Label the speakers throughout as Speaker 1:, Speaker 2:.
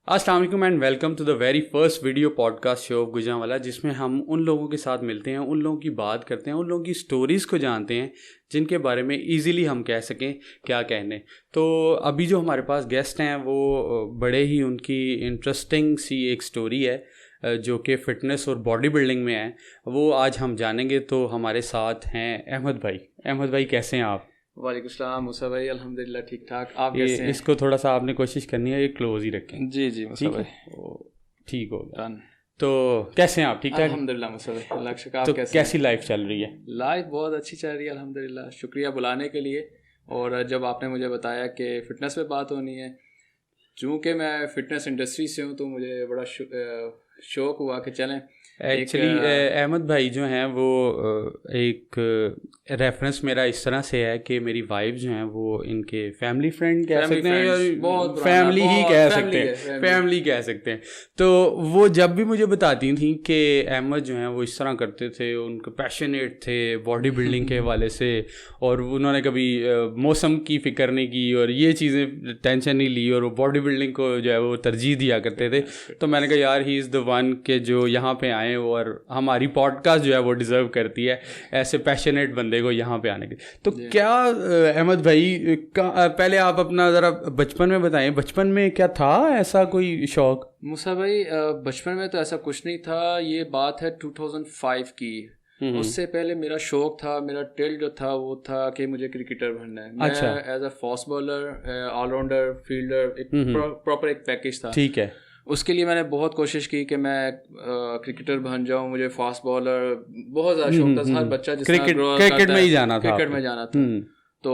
Speaker 1: अस्सलाम वालेकुम and welcome to the very first video podcast show of Gujranwala, जिसमें हम उन लोगों के साथ मिलते हैं, उन लोगों की बात करते हैं, उन लोगों की स्टोरीज़ को जानते हैं जिनके बारे में इजीली हम कह सकें क्या कहने। तो अभी जो हमारे पास गेस्ट हैं वो बड़े ही उनकी इंटरेस्टिंग सी एक स्टोरी है जो कि फ़िटनेस और बॉडी बिल्डिंग में है, वो आज हम जानेंगे। तो हमारे साथ हैं अहमद भाई। अहमद भाई कैसे हैं आप?
Speaker 2: वालेकुम सलाम मूसा भाई, अल्हम्दुलिल्लाह ठीक ठाक। आप कैसे हैं?
Speaker 1: इसको थोड़ा सा आपने कोशिश करनी है, ये क्लोज ही रखें।
Speaker 2: जी जी मूसा भाई,
Speaker 1: ठीक हो गया। तो कैसे हैं आप? ठीक ठाक
Speaker 2: अल्हम्दुलिल्लाह मूसा भाई, अल्लाह का शुक्र। आप
Speaker 1: तो
Speaker 2: कैसे
Speaker 1: कैसी लाइफ चल रही है?
Speaker 2: लाइफ बहुत अच्छी चल रही है अल्हम्दुलिल्लाह, शुक्रिया बुलाने के लिए। और जब आपने मुझे बताया कि फ़िटनेस पे बात होनी है, चूँकि मैं फ़िटनेस इंडस्ट्री से हूँ तो मुझे बड़ा शौक़ हुआ कि चलें।
Speaker 1: एक्चुअली अहमद भाई जो हैं वो एक रेफरेंस मेरा इस तरह से है कि मेरी वाइफ जो हैं वो इनके फैमिली फ्रेंड कह सकते हैं, या फैमिली ही कह सकते हैं, फैमिली कह सकते हैं। तो वो जब भी मुझे बताती थी कि अहमद जो हैं वो इस तरह करते थे, उनके पैशनेट थे बॉडी बिल्डिंग के हवाले से, और उन्होंने कभी मौसम की फ़िक्र नहीं की और ये चीज़ें टेंशन नहीं ली, और वो बॉडी बिल्डिंग को जो है वो तरजीह दिया करते थे। तो मैंने कहा यार ही इज़ द वन के जो यहाँ पे आए और हमारी पॉडकास्ट जो है वो डिज़र्व करती है ऐसे पैशनेट बंदे को यहाँ पे आने के। तो क्या अहमद भाई पहले आप अपना ज़रा बचपन में बताएं, बचपन में क्या था ऐसा कोई शौक़?
Speaker 2: मूसा भाई बचपन में तो ऐसा कुछ नहीं था, ये बात है 2005 की। उससे पहले मेरा शौक था, मेरा टेल जो था वो था कि मुझे क्रिकेटर बनना है। मैं as a fast bowler, allrounder, fielder, एक प्रॉपर एक पैकेज था।
Speaker 1: ठीक है।
Speaker 2: उसके लिए मैंने बहुत कोशिश की कि मैं क्रिकेटर बन जाऊं। मुझे फास्ट बॉलर बहुत ज़्यादा शौक था। हर बच्चा जिस
Speaker 1: क्रिकेट में ही जाना था,
Speaker 2: क्रिकेट में जाना था। तो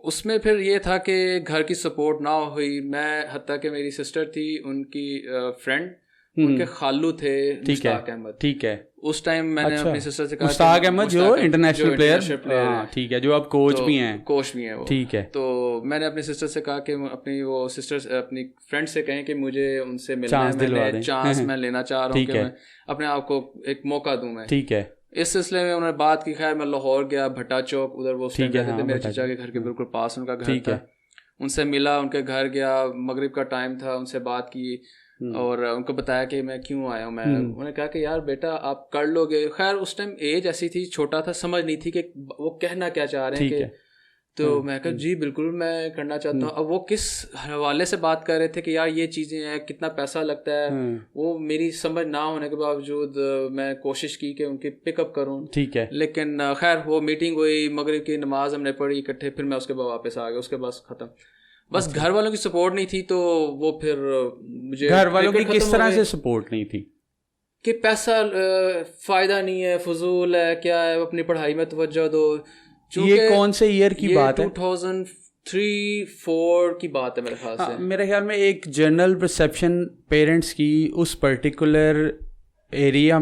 Speaker 2: उसमें फिर ये था कि घर की सपोर्ट ना हुई। मैं हत्ता कि मेरी सिस्टर थी, उनकी फ्रेंड, उनके खालू थे मुश्ताक अहमद।
Speaker 1: ठीक है।
Speaker 2: उस टाइम मैंने अपनी सिस्टर से कहा,
Speaker 1: मुश्ताक अहमद जो इंटरनेशनल प्लेयर, ठीक है, जो आप कोच भी हैं।
Speaker 2: कोच भी हैं वो,
Speaker 1: ठीक है।
Speaker 2: तो मैंने अपनी सिस्टर से कहा कि अपनी वो सिस्टर अपनी फ्रेंड से कहें कि मुझे उनसे मिलना है, चांस मैं लेना चाह रहा हूँ कि मैं अपने आप को एक मौका दूं मैं।
Speaker 1: ठीक है।
Speaker 2: इस सिलसिले में उन्होंने बात की। खैर मैं लाहौर गया, भट्टा चौक, उधर वो रहते थे, मेरे चचा के घर के बिल्कुल पास उनका घर था। उनसे मिला, उनके घर गया, मगरिब का टाइम था, उनसे बात की और उनको बताया कि मैं क्यों आया हूँ। मैं उन्होंने कहा कि यार बेटा आप कर लोगे। खैर उस टाइम एज ऐसी थी, छोटा था, समझ नहीं थी कि वो कहना क्या चाह रहे हैं। तो मैं कहा जी बिल्कुल मैं करना चाहता हूँ। अब वो किस हवाले से बात कर रहे थे कि यार ये चीज़ें हैं, कितना पैसा लगता है, वो मेरी समझ ना होने के बावजूद मैं कोशिश की कि उनकी पिकअप करूँ।
Speaker 1: ठीक है।
Speaker 2: लेकिन खैर वो मीटिंग हुई, मगरिब की नमाज हमने पढ़ी इकट्ठे, फिर मैं उसके बाद वापस आ गया। उसके बाद ख़त्म। बस घर वालों की सपोर्ट नहीं थी, तो वो फिर मुझे
Speaker 1: घर वालों की किस तरह से सपोर्ट नहीं थी?
Speaker 2: कि पैसा फ़ायदा नहीं है, फजूल है, क्या है, अपनी पढ़ाई में तवज्जो दो।
Speaker 1: ये कौन से ईयर की बात है?
Speaker 2: 2003-4 की बात है मेरे ख्याल से।
Speaker 1: मेरे ख्याल में एक जनरल परसेप्शन पेरेंट्स की उस पर्टिकुलर एरा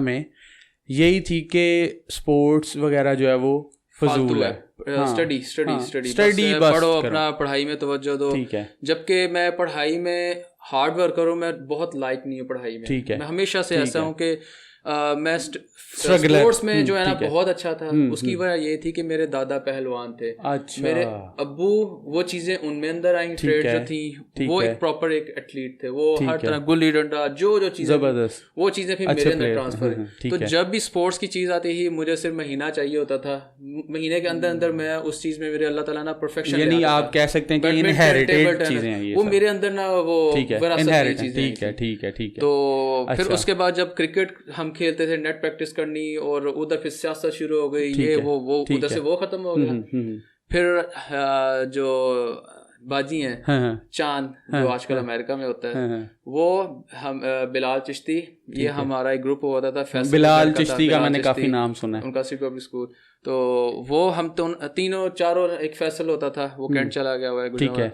Speaker 1: में यही थी कि स्पोर्ट्स वगैरह जो है वो फजूल है।
Speaker 2: स्टडी पढ़ो, अपना पढ़ाई में तवज्जो दो।
Speaker 1: ठीक है।
Speaker 2: जबकि मैं पढ़ाई में हार्ड वर्क करूँ, मैं बहुत लाइक नहीं हूँ पढ़ाई में।
Speaker 1: ठीक है।
Speaker 2: मैं हमेशा से ऐसा हूँ कि मैं स्पोर्ट्स में जो है ना बहुत अच्छा था। उसकी वजह ये थी कि मेरे दादा पहलवान थे।
Speaker 1: अच्छा।
Speaker 2: मेरे अब्बू वो चीजें उनमें अंदर आई, ट्रेड जो थी, वो एक प्रॉपर एक एथलीट थे। वो हर तरह गुल्ली डंडा जो चीजें,
Speaker 1: जबरदस्त,
Speaker 2: वो चीजें फिर मेरे अंदर ट्रांसफर। तो जब भी स्पोर्ट्स की चीज आती थी, मुझे सिर्फ महीना चाहिए होता था। महीने के अंदर अंदर मैं उस चीज में, मेरे अल्लाह ताला ना परफेक्शन,
Speaker 1: यानी आप कह सकते हैं कि इनहेरिटेड चीजें हैं ये,
Speaker 2: वो मेरे अंदर ना वो विरासत की चीजें।
Speaker 1: ठीक है।
Speaker 2: तो फिर उसके बाद जब क्रिकेट हम खेलते थे, नेट प्रैक्टिस करनी, और उधर फिर सियासत शुरू हो गई, ये वो उधर से वो खत्म हो गया। फिर जो बाजी हैं चांद, जो आजकल अमेरिका में होता है, वो हम बिलाल चिश्ती, ये हमारा एक ग्रुप होता था।
Speaker 1: बिलाल चिश्ती का मैंने काफी नाम सुना है,
Speaker 2: उनका सिटी पब्लिक स्कूल। तो वो हम तो तीनों चारों, एक फैसल होता था, वो कैंट चला गया हुआ है। ठीक है।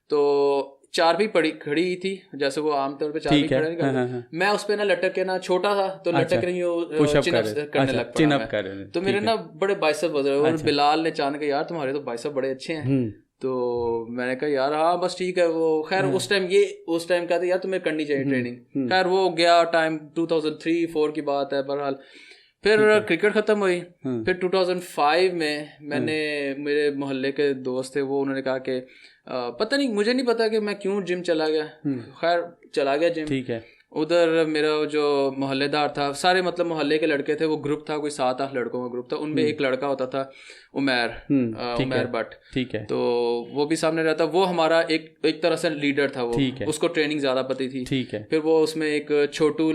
Speaker 2: तो चार भी खड़ी थी, जैसे वो आमतौर पे चार भी खड़े नहीं करते। मैं उस पे ना लटक के, ना छोटा था तो लटक रही हूँ, चिनअप करने लग पड़ा। तो मेरे ना बड़े बाइसेप बज रहे, और बिलाल ने चाह के यार तुम्हारे तो बाइसेप बड़े अच्छे हैं। तो मैंने कहा यार हाँ बस ठीक है। वो खैर उस टाइम कहते यार तुम्हें करनी चाहिए ट्रेनिंग। खैर वो गया टाइम, 2003-4 की बात है। बहरहाल फिर क्रिकेट ख़त्म हुई। फिर 2005 में मैंने, मेरे मोहल्ले के दोस्त थे, वो उन्होंने कहा कि पता नहीं, मुझे नहीं पता कि मैं क्यों जिम चला गया, खैर चला गया जिम।
Speaker 1: ठीक है।
Speaker 2: उधर मेरा जो मोहल्लेदार था, सारे मतलब मोहल्ले के लड़के थे, वो ग्रुप था, कोई 7-8 लड़कों का ग्रुप था, उनमें एक लड़का होता था उमैर भट्ट।
Speaker 1: ठीक है।
Speaker 2: तो वो भी सामने रहता, वो हमारा एक तरह से लीडर था वो, उसको ट्रेनिंग ज्यादा पता थी।
Speaker 1: ठीक है।
Speaker 2: फिर वो उसमें एक छोटू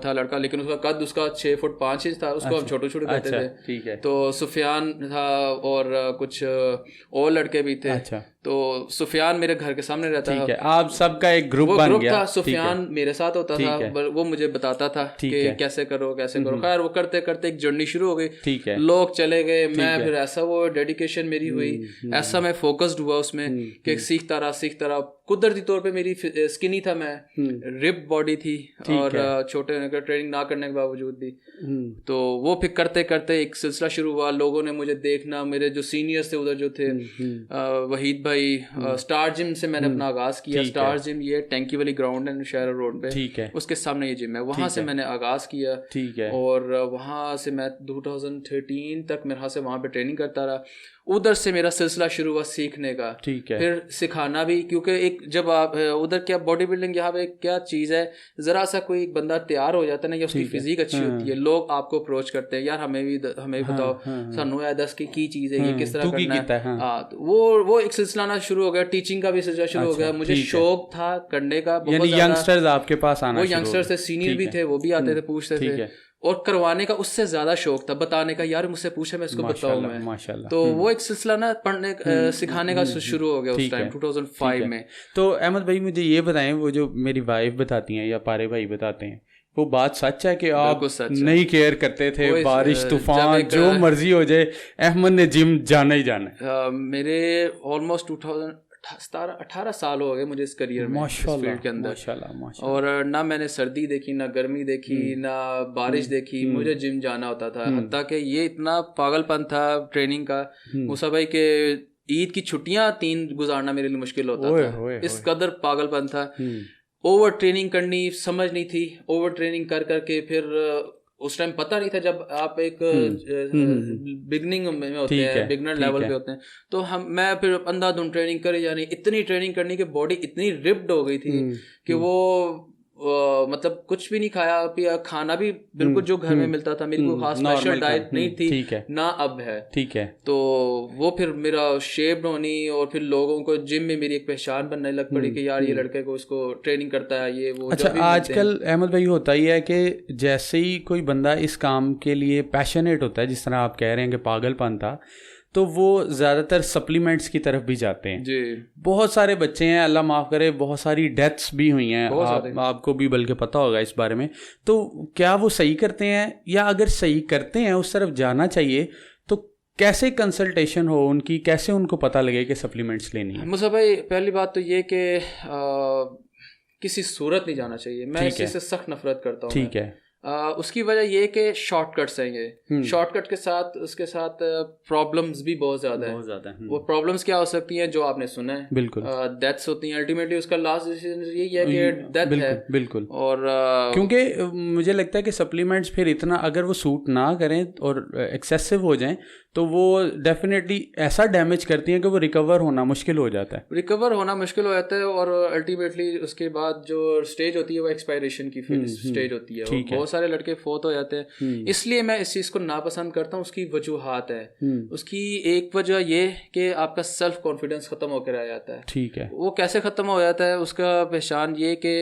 Speaker 2: था लड़का, लेकिन उसका कद उसका 6 फुट 5 इंच था, उसको हम छोटू कहते थे।
Speaker 1: ठीक है।
Speaker 2: तो सुफियान था और कुछ और लड़के भी थे।
Speaker 1: अच्छा।
Speaker 2: तो सुफियान मेरे घर के सामने रहता था।
Speaker 1: ठीक है। आप सबका एक ग्रुप बन गया।
Speaker 2: था, सुफियान मेरे साथ होता था, वो मुझे बताता था कि कैसे करो। खैर वो करते करते एक जर्नी शुरू हो गई। ठीक है। लोग चले गए, मैं फिर ऐसा वो डेडिकेशन मेरी हुई, ऐसा मैं फोकस्ड हुआ उसमें कि सीखता रहा। कुदरती तौर पे मेरी स्किनी था मैं, रिप बॉडी थी और छोटे होने का ट्रेनिंग ना करने के बावजूद भी। तो वो फिर करते करते एक सिलसिला शुरू हुआ, लोगों ने मुझे देखना, मेरे जो सीनियर्स थे उधर जो थे, वहीद भाई, स्टार जिम से मैंने अपना आगाज किया। स्टार जिम ये टैंकी वाली ग्राउंड है शहर रोड पे, ठीक है, उसके सामने ये जिम है, वहां से मैंने आगाज किया। ठीक है। और वहां से मैं 2013 तक मेरे हाथ से वहां पे ट्रेनिंग करता रहा। उधर से मेरा सिलसिला शुरू हुआ सीखने का। ठीक है। फिर सिखाना भी, क्योंकि एक जब आप उधर क्या बॉडी बिल्डिंग यहाँ पे क्या चीज है, जरा सा कोई एक बंदा तैयार हो जाता है ना, या उसकी फिजिक अच्छी होती है, लोग आपको अप्रोच करते हैं, यार हमें भी बताओ, सानू है 10 की चीज है, ये किस तरह करना है। तो वो एक सिलसिला ना शुरू हो गया, टीचिंग का भी सिलसिला शुरू हो गया। मुझे शौक था करने का बहुत ज्यादा।
Speaker 1: यंगस्टर्स आपके पास आना,
Speaker 2: वो यंगस्टर्स थे, सीनियर भी थे, वो भी आते थे, पूछते थे, और करवाने का उससे ज्यादा शौक था, बताने का, यार मुझसे पूछे मैं इसको बताऊं मैं। माशाल्लाह। तो वो एक सिलसिला ना पढ़ने सिखाने का शुरू हो गया उस टाइम 2005 में।
Speaker 1: तो अहमद भाई मुझे ये बताएं, वो जो मेरी वाइफ बताती हैं या पारे भाई बताते हैं, वो बात सच है कि आप नहीं केयर करते थे, बारिश तूफान जो मर्जी हो जाए, अहमद ने जिम जाना ही जाना?
Speaker 2: मेरे ऑलमोस्ट 18 साल हो गए मुझे इस करियर में, इस फील्ड के अंदर। माशाल्लाह। और ना मैंने सर्दी देखी, ना गर्मी देखी, ना बारिश देखी, मुझे जिम जाना होता था। हत्ता कि ये इतना पागलपन था ट्रेनिंग का, मूसा भाई के ईद की छुट्टियां 3 गुजारना मेरे लिए मुश्किल होता था, इस कदर पागलपन था। ओवर ट्रेनिंग करनी समझ नहीं थी, ओवर ट्रेनिंग कर करके फिर उस टाइम पता नहीं था, जब आप एक बिगनिंग में होते हैं, बिगनर लेवल पे होते हैं, तो मैं फिर अंधाधुंध ट्रेनिंग करी जानी, इतनी ट्रेनिंग करनी कि बॉडी इतनी रिप्ड हो गई थी कि वो मतलब कुछ भी नहीं खाया पिया, खाना भी बिल्कुल जो घर में मिलता था, मेरी कोई खास स्पेशल डाइट नहीं थी ना अब है। ठीक है। तो वो फिर मेरा शेप होनी, और फिर लोगों को जिम में मेरी एक पहचान बनने लग पड़ी कि यार ये लड़के को इसको ट्रेनिंग करता है, ये वो।
Speaker 1: अच्छा, आजकल अहमद भाई होता ही है कि जैसे ही कोई बंदा इस काम के लिए पैशनेट होता है, जिस तरह आप कह रहे हैं कि पागलपन था, तो वो ज़्यादातर सप्लीमेंट्स की तरफ भी जाते हैं जी। बहुत सारे बच्चे हैं, अल्लाह माफ़ करे, बहुत सारी डेथ्स भी हुई हैं, आपको भी बल्कि पता होगा इस बारे में। तो क्या वो सही करते हैं, या अगर सही करते हैं उस तरफ जाना चाहिए, तो कैसे कंसल्टेशन हो उनकी, कैसे उनको पता लगे कि सप्लीमेंट्स लेनी है?
Speaker 2: मुसा भाई पहली बात तो ये कि किसी सूरत नहीं जाना चाहिए, मैं इसी से सख्त नफरत करता हूँ। ठीक है। उसकी वजह ये कि शॉर्टकट्स हैं, ये शॉर्टकट के साथ उसके साथ प्रॉब्लम्स भी बहुत ज्यादा है। वो प्रॉब्लम्स क्या हो सकती हैं जो आपने सुना है, बिल्कुल डेथ्स होती हैं, अल्टीमेटली उसका लास्ट डिसीजन यही है कि डेथ है। बिल्कुल। और
Speaker 1: क्योंकि मुझे लगता है कि सप्लीमेंट्स फिर इतना अगर वो सूट ना करें और एक्सेसिव हो जाएं, तो वो डेफिनेटली ऐसा डैमेज करती हैं कि वो रिकवर होना मुश्किल हो जाता है।
Speaker 2: और अल्टीमेटली उसके बाद जो स्टेज होती है वो एक्सपायरेशन की स्टेज होती है, और बहुत सारे लड़के फोत हो जाते हैं। इसलिए मैं इस चीज़ को नापसंद करता हूँ। उसकी वजूहात है, उसकी एक वजह ये कि आपका सेल्फ कॉन्फिडेंस खत्म होकर आ जाता है। ठीक है। वो कैसे खत्म हो जाता है, उसका पहचान ये कि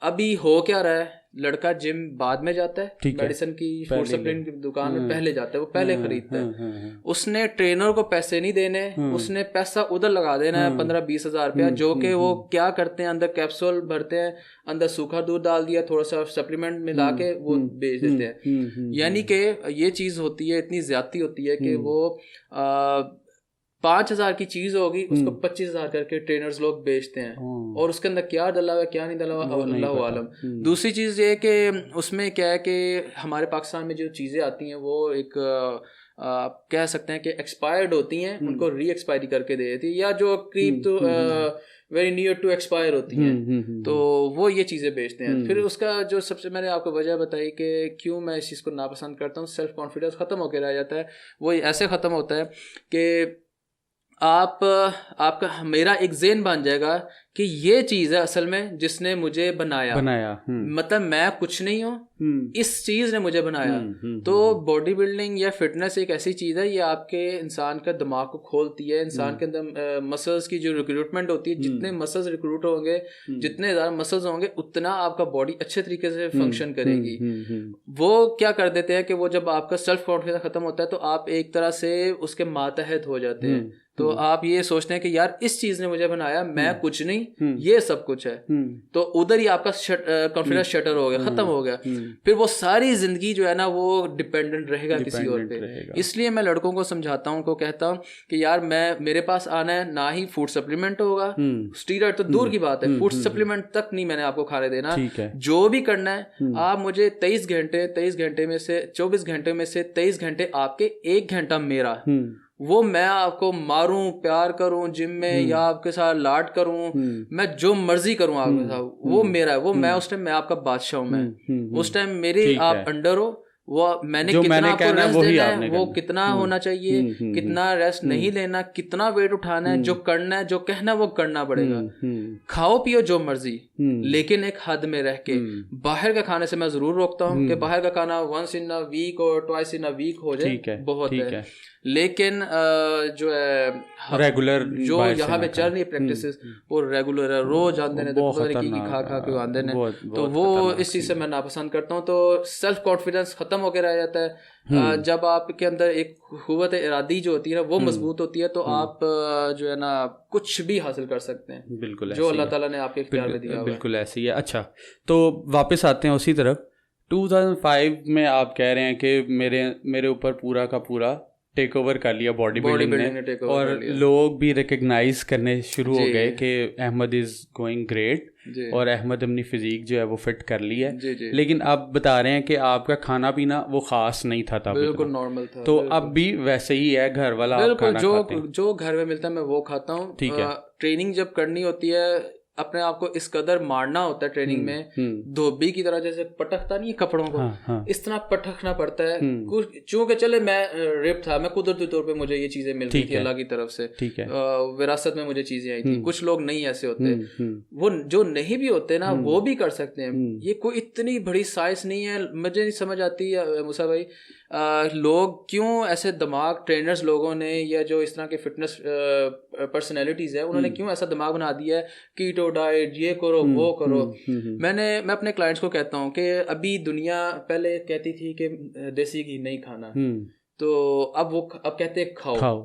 Speaker 2: अभी हो क्या रहा है, लड़का जिम बाद में जाता है, मेडिसिन की फूड सप्लीमेंट की दुकान में पहले जाता है, वो पहले खरीदता है। उसने ट्रेनर को पैसे नहीं देने, उसने पैसा उधर लगा देना है 15-20 हज़ार रुपया, जो कि वो क्या करते हैं, अंदर कैप्सूल भरते हैं, अंदर सूखा दूध डाल दिया, थोड़ा सा सप्लीमेंट मिला के वो बेच देते हैं। यानी कि ये चीज होती है, इतनी ज्यादती होती है कि वो 5,000 की चीज होगी, उसको 25,000 करके ट्रेनर्स लोग बेचते हैं, और उसके अंदर क्या डला हुआ है क्या नहीं डला हुआ अल्लाह आलम। दूसरी चीज ये कि उसमें क्या है कि हमारे पाकिस्तान में जो चीजें आती हैं वो एक आप कह सकते हैं कि एक्सपायर्ड होती हैं, उनको री एक्सपायरी करके दे देती है, या जो करीब तो वेरी नियर टू एक्सपायर होती हैं, तो वो ये चीज़ें बेचते हैं। फिर उसका जो सबसे मैंने आपको वजह बताई कि क्यों मैं इस चीज़ को नापसंद करता हूँ, सेल्फ कॉन्फिडेंस ख़त्म होकर रह जाता है। वो ऐसे ख़त्म होता है कि आपका मेरा एक ज़हन बन जाएगा कि ये चीज़ है असल में जिसने मुझे बनाया। मतलब मैं कुछ नहीं हूँ, इस चीज़ ने मुझे बनाया। तो बॉडी बिल्डिंग या फिटनेस एक ऐसी चीज़ है, ये आपके इंसान का दिमाग को खोलती है। इंसान के अंदर मसल्स की जो रिक्रूटमेंट होती है, जितने मसल्स रिक्रूट होंगे, जितने ज़्यादा मसल्स होंगे, उतना आपका बॉडी अच्छे तरीके से फंक्शन करेगी। वो क्या कर देते हैं कि वो जब आपका सेल्फ कॉन्फिडेंस खत्म होता है तो आप एक तरह से उसके मातहत हो जाते हैं। तो आप ये सोचते हैं कि यार इस चीज ने मुझे बनाया, मैं कुछ नहीं, ये सब कुछ है। तो उधर ही आपका कॉन्फिडेंस शटर हो गया, खत्म हो गया। फिर वो सारी जिंदगी जो है ना वो डिपेंडेंट रहेगा किसी और पे। इसलिए मैं लड़कों को समझाता हूँ, उनको कहता हूँ कि यार मेरे पास आना है, ना ही फूड सप्लीमेंट होगा, स्टीरॉयड तो दूर की बात है, फूड सप्लीमेंट तक नहीं मैंने आपको खाने देना। जो भी करना है आप मुझे 23 घंटे में से 24 घंटे में से 23 घंटे आपके, 1 घंटा मेरा, वो मैं आपको मारूं, प्यार करूं जिम में या आपके साथ लाड करूं, मैं जो मर्जी करूं आपके साथ, वो मेरा है। वो मैं उस टाइम मैं आपका बादशाह हूं। मैं उस टाइम मेरे आप अंडर हो। वो मैंने कितना आपको रेस्ट देना है, वो कितना होना चाहिए, कितना रेस्ट नहीं लेना, कितना वेट उठाना है, जो करना है, जो कहना है वो करना पड़ेगा। खाओ पियो जो मर्जी, लेकिन एक हद में रह के। बाहर का खाने से मैं जरूर रोकता हूँ कि बाहर का खाना वंस इन अ वीक और ट्वाइस इन अ वीक हो जाए, बहुत है। लेकिन जो है रेगुलर जो यहाँ पे चल रही प्रैक्टिस वो रेगुलर है, रोज आंदे ने तो खा के आंदे ने, तो वो इस चीज से मैं नापसंद करता हूँ। तो सेल्फ कॉन्फिडेंस खत्म होकर रह जाता है। जब आपके अंदर एक कुव्वत इरादी जो होती है ना वो मजबूत होती है, तो आप जो है ना कुछ भी हासिल कर सकते हैं।
Speaker 1: बिल्कुल
Speaker 2: जो अल्लाह ताला ने आपके इख्तियार में दिया।
Speaker 1: बिल्कुल ऐसी है। अच्छा, तो वापस आते हैं उसी तरफ। 2005 में आप कह रहे हैं कि मेरे ऊपर पूरा का पूरा टेक ओवर कर लिया बॉडी बिल्डिंग ने, और लोग भी रिकग्नाइज करने शुरू हो गए कि अहमद इज गोइंग ग्रेट, और अहमद अपनी फिजिक जो है वो फिट कर ली है। लेकिन अब बता रहे हैं कि आपका खाना पीना वो खास नहीं था तब,
Speaker 2: बिल्कुल नॉर्मल था।
Speaker 1: तो अब भी वैसे ही है, घर वाला आप खाना खाते हैं?
Speaker 2: जो घर में मिलता है मैं वो खाता हूँ।
Speaker 1: ठीक है।
Speaker 2: ट्रेनिंग जब करनी होती है, अपने आप को इस कदर मारना होता है ट्रेनिंग में, धोबी की तरह जैसे पटकता नहीं है कपड़ों को, इस तरह पटकना पड़ता है। चूंकि चले मैं रिप था, मैं कुदरती तौर पे मुझे ये चीजें मिलती थी अल्लाह की तरफ से, विरासत में मुझे चीजें आई थी। कुछ लोग नहीं ऐसे होते, वो जो नहीं भी होते ना वो भी कर सकते हैं। ये कोई इतनी बड़ी साइंस नहीं है। मुझे नहीं समझ आती है मूसा भाई, लोग क्यों ऐसे दिमाग, ट्रेनर्स लोगों ने या जो इस तरह के फिटनेस पर्सनैलिटीज है, उन्होंने क्यों ऐसा दिमाग बना दिया है कीटो डाइट, ये करो वो करो। मैं अपने क्लाइंट्स को कहता हूँ कि अभी दुनिया पहले कहती थी कि देसी घी नहीं खाना, तो अब कहते हैं खाओ।